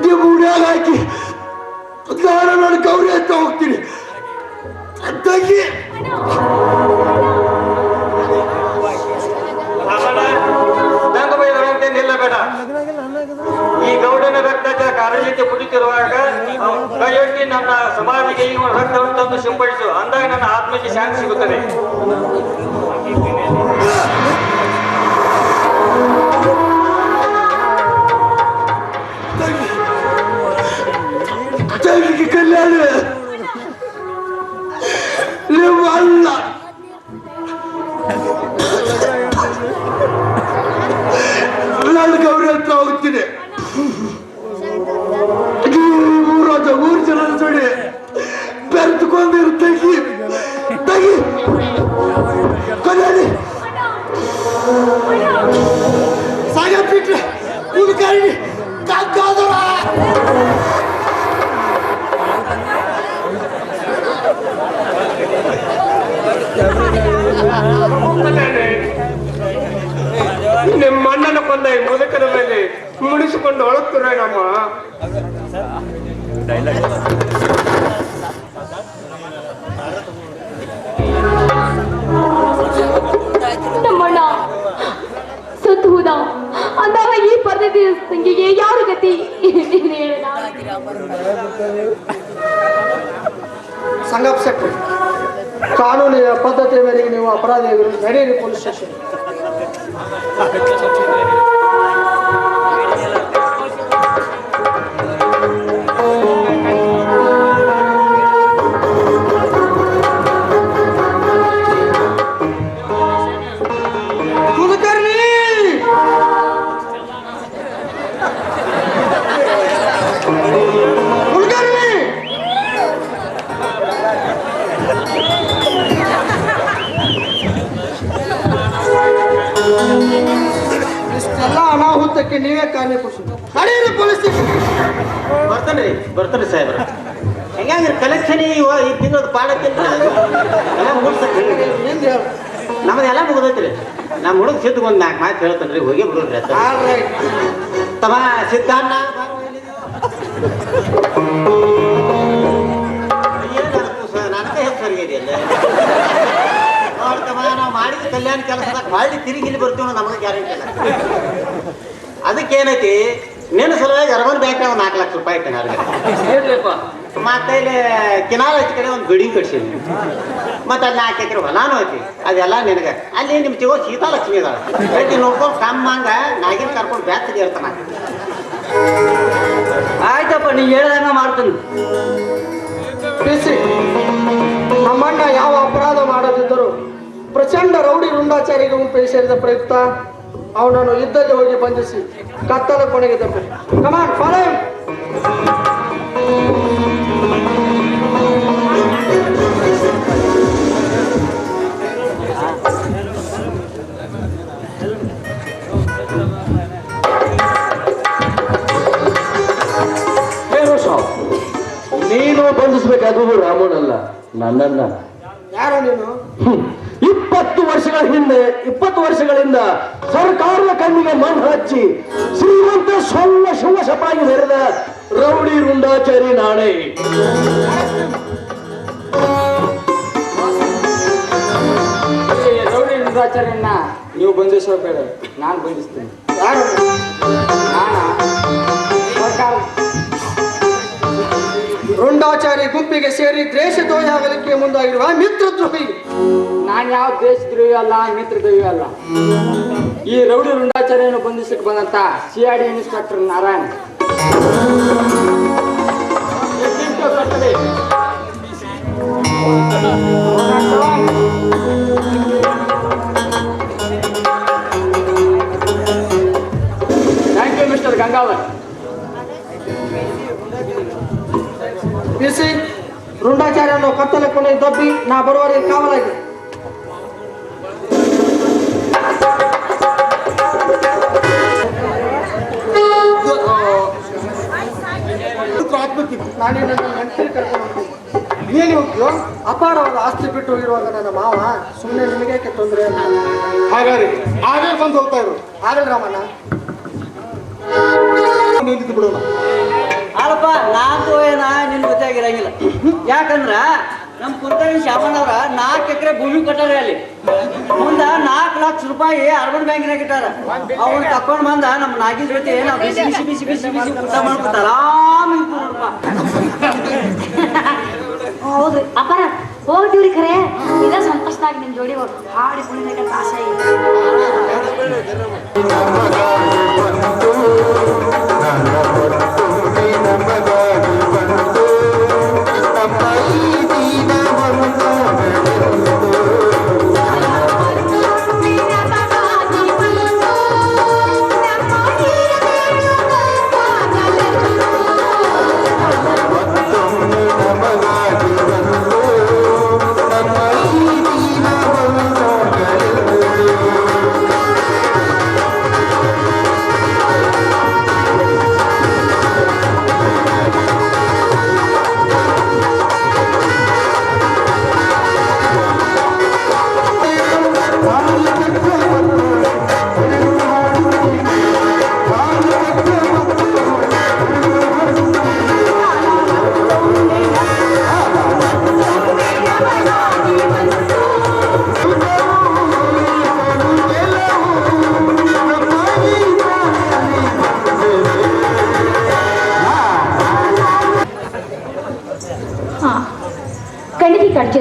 ನೀವು ಉಡ್ಯಾಗ ಹಾಕಿ ನಾನು ಗೌರಿ ಅಂತ ಹೋಗ್ತೀನಿ ತಂಗಿ. ನಿಲ್ಲಬೇಡ. ಈ ಗೌಡನ ರಕ್ತದ ಕಾರಣಕ್ಕೆ ಕುಡಿತಿರುವಾಗ ಕೈಯೊಡ್ಡಿ ನನ್ನ ಸಮಾಧಿಗೆ ಈ ರಕ್ತವನ್ನು ತಂದು ಸಿಂಪಡಿಸು, ಅಂದಾಗ ನನ್ನ ಆತ್ಮಕ್ಕೆ ಶಾಂತಿ ಸಿಗುತ್ತದೆ. ತಂಗಿಗೆ ಕಲ್ಯಾಣ ನೀವು ಅಲ್ಲ, ನಾನು ಗೌರಿ ಹತ್ರ ಹೋಗ್ತೀನಿ. ಊರು ಜನ ಜೋಡಿ ಬೆರೆತುಕೊಂಡಿರು ತಂಗಿ ತಂಗಿ ಕಲ್ಯಾಣಿ ಸಾಗಬಿಟ್ರೆ ಹುಡುಕಾಡಿ ಕಾದವ. ನಿಮ್ಮ ಅಣ್ಣನ ಕೊಂದ ಈ ಮುದುಕನ ಮೇಲೆ ಮುಡಿಸಿಕೊಂಡು ಒಳಗ್ತಿರೇನಮ್ಮ. ನಮ್ಮಣ್ಣ ಸತ್ತು ಹೋದ. ಅಂದಾಗ ಈ ಪದ್ಧತಿ ತಂಗಿಗೆ ಯಾವ ಗತಿ ನೀನು ಹೇಳು ಸಂಗಪ್ಪ ಶೆಟ್ಟಿ, ಕಾನೂನಿನ ಪದ್ಧತಿಯ ಮೇರೆಗೆ ನೀವು ಅಪರಾಧಿಯ ವಿರುದ್ಧ ನಡೆಯಿರಿ ಪೊಲೀಸ್ ಸ್ಟೇಷನ್. ಇಷ್ಟೆಲ್ಲ ಅನಾಹುತಕ್ಕೆ ನೀವೇ ಕಾರಣೀಕರಿಸಿ ನಡೆಯಿರಿ ಪೊಲೀಸ್ ಸ್ಟೇಷನ್. ಬರ್ತಾನೆ ಸಾಹೇಬ್ರ. ಹೆಂಗ್ರಿ ಕಲೆಕ್ಷನ್ ಈ ತಿಂಗಳದ ಪಾಡಕ್ಕಿಲ್ಲ ನಮ್ಮದೆಲ್ಲ ಮುಗಿದೈತ್ರಿ. ನಮ್ಮ ಹುಡುಗ ಸಿದ್ಧ ಒಂದು 4 ಮಾತು ಹೇಳ್ತಾನ್ರಿ, ಹೋಗಿ ಬಿಡ್ರಿ ತಮ್ಮ ಸಿದ್ಧಾನ್ನ ನನಗೆ ಹೆಸರಿಗೆಲ್ಲ ನೋಡ್ತಮ್ಮ, ನಾವು ಮಾಡಿದ ಕಲ್ಯಾಣ ಕೆಲಸದಾಗ ಮಾಡಿ ತಿರುಗಿ ಇಲ್ಲಿ ಬರ್ತೀವಿ ನಮಗೆ ಗ್ಯಾರಂಟಿ ಇಲ್ಲ. ಅದಕ್ಕೇನೈತಿ ನಿನ್ನ ಸಲುವಾಗಿ ಅರ್ಬನ್ ಬ್ಯಾಂಕ್ ಒಂದು 4 ಲಕ್ಷ ರೂಪಾಯಿ ಐತೆ ನನಗೆ. ಮತ್ತೆ ಇಲ್ಲಿ ಕಿನಾಲ್ ಹಚ್ಚ ಕಡೆ ಒಂದು ಬಿಲ್ಡಿಂಗ್ ಕಟ್ಸೀನಿ. ಮತ್ತೆ ಅಲ್ಲಿ 4 ಎಕರೆ ಹೊಲಾನು ಐತಿ. ಅದೆಲ್ಲ ನಿನಗೆ ಅಲ್ಲಿ ನಿಮ್ಮ ಚಿಗೋ ಸೀತಾಲಕ್ಷ್ಮಿ ಅದಾಳ. ಐತಿ ನೋಡ್ಕೊಂಡು ಕಮ್ಮಂಗ ನಾಗಿನ ಕರ್ಕೊಂಡು ಬ್ಯಾತಿಗೆ ಇರ್ತಾನ. ಆಯ್ತಪ್ಪ, ನೀ ಹೇಳ್ದಂಗ ಮಾಡ್ತೀನಿ. ನಮ್ಮಣ್ಣ ಯಾವ ಅಪರಾಧ ಮಾಡದಿದ್ದರೂ ಪ್ರಚಂಡ ರೌಡಿ ರುಂಡಾಚಾರಿ ಗುಂಪಿಗೆ ಸೇರಿದ ಪ್ರಯುಕ್ತ ಅವನನ್ನು ಇದ್ದಲ್ಲಿ ಹೋಗಿ ಬಂಧಿಸಿ ಕತ್ತಲ ಕೊನೆಗೆ ತಪ್ಪಿ. ಕಮಾನ್ ಫಾಲೋ ಹಿಮ್. ನೀನು ಬಂಧಿಸಬೇಕಾದದ್ದು ರಾಮನಲ್ಲ, ನನ್ನನ್ನ. ಯಾರು ನೀನು? 20 ವರ್ಷಗಳಿಂದ ಸರ್ಕಾರದ ಕಣ್ಣಿಗೆ ಮಣ್ಣು ಹಚ್ಚಿ ಶ್ರೀಮಂತ ಶಿವ ಶಪಾಗಿ ಮೆರೆದ ರೌಡಿ ರುಂಡಾಚಾರಿ ನಾಳೆ. ರೌಡಿ ರುಂಡಾಚಾರ್ಯನ್ನ ನೀವು ಬಂಧಿಸಬೇಡ, ನಾನು ಬಂಧಿಸ್ತೀನಿ. ಯಾರು? ಸರ್ಕಾರ ರುಂಡಾಚಾರಿ ಗುಂಪಿಗೆ ಸೇರಿ ದೇಶದ್ರೋಹಿ ಆಗಲಿಕ್ಕೆ ಮುಂದಾಗಿರುವ ಮಿತ್ರದ್ರೋಹಿ. ನಾನು ಯಾವ ದೇಶದ್ರೋಹಿ ಅಲ್ಲ, ಮಿತ್ರದ್ರೋಹಿ ಅಲ್ಲ. ಈ ರೌಡಿ ರುಂಡಾಚಾರ್ಯವನ್ನು ಬಂಧಿಸಕ್ಕೆ ಬಂದಂತ CID inspector Narayan. Thank you mister Gangavat. ಬಿಸಿ ರುಂಡಾಚಾರ್ಯನು ಕತ್ತಲ ಕೊನೆ ದಬ್ಬಿ ನಾ ಬರುವವರೆಗೆ ಕಾವಲಾಗಿ. ನಾನೇನು ಮಂತ್ರಿ ಕರ್ಕೊಂಡು ಏನು ಹೋಗ್ತೀವೋ ಅಪಾರವಾದ ಆಸ್ತಿ ಬಿಟ್ಟು ಹೋಗಿರುವಾಗ ನನ್ನ ಮಾವ ಸುಮ್ಮನೆ ನಿಮಗೆ ತೊಂದರೆ ಅಂತ. ಹಾಗಾದ್ರೆ ಆಗೇ ಬಂದು ಹೋಗ್ತಾ ಇರು. ಆಗಲ್ಲ ರಾಮಣ್ಣ, ನಿಂತು ಬಿಡೋಣ. ಅಲ್ಲಪ್ಪ, ನಾನು ನಿನ್ ಗೊತ್ತಾಗಿರಂಗಿಲ್ಲ. ಯಾಕಂದ್ರ ನಮ್ಮ ಕುಲಕರ್ಣಿ ಶಾಮಣ್ಣವ್ರ 4 ಎಕರೆ ಭೂಮಿ ಕೊಟ್ಟಾರ. ಅಲ್ಲಿ ಮುಂದ 4 ಲಕ್ಷ ರೂಪಾಯಿ ಅರ್ಬನ್ ಬ್ಯಾಂಕಿನಾಗ ಇಟ್ಟಾರ. ಅವ್ರು ತಕೊಂಡ್ ಬಂದ ನಮ್ಮ ನಾಗಿ ಜೊತೆ ನಾವು ಬಿಸಿ ಬಿಸಿ ಬಿಸಿ ಬಿಸಿ ಬಿಸಿ ಊಟ ಮಾಡ್ಕೊತ ಆರಾಮ ನೋಡಪ್ಪ. ಹೌದು ಅಪ್ಪಾರ, ಹೋಗ್ತೀವ್ರಿ ಖರೆ. ಇದ ಸಂತೋಷದಾಗ ನಿಮ್ ಜೋಡಿ ಹಾಡಿ ಕುಣಿದಾಗ ಆಸೆ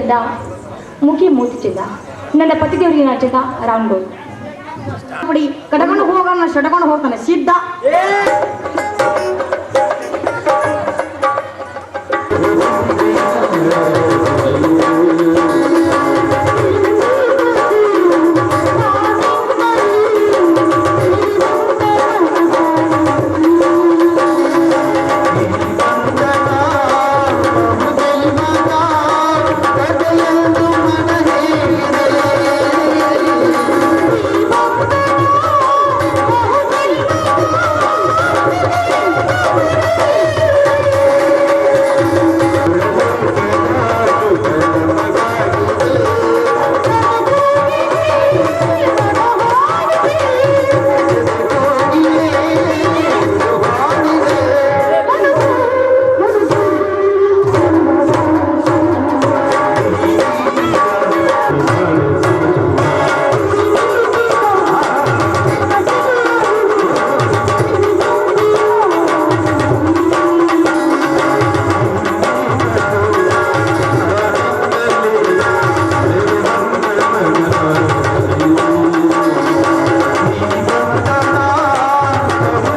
ಚಂದ, ಮುಖಿ ಮೂತಿ ಚಂದ, ನನ್ನ ಪತಿದೇವರಿಗೆ ನಾ ಚಂದ, ರೌಂಡ್ ಗೋಲ್. ಕಟ್ಕೊಂಡು ಹೋಗೋಣ, ಸೆಟ್ಕೊಂಡು ಹೋಗ್ತಾನೆ ಸಿದ್ಧ.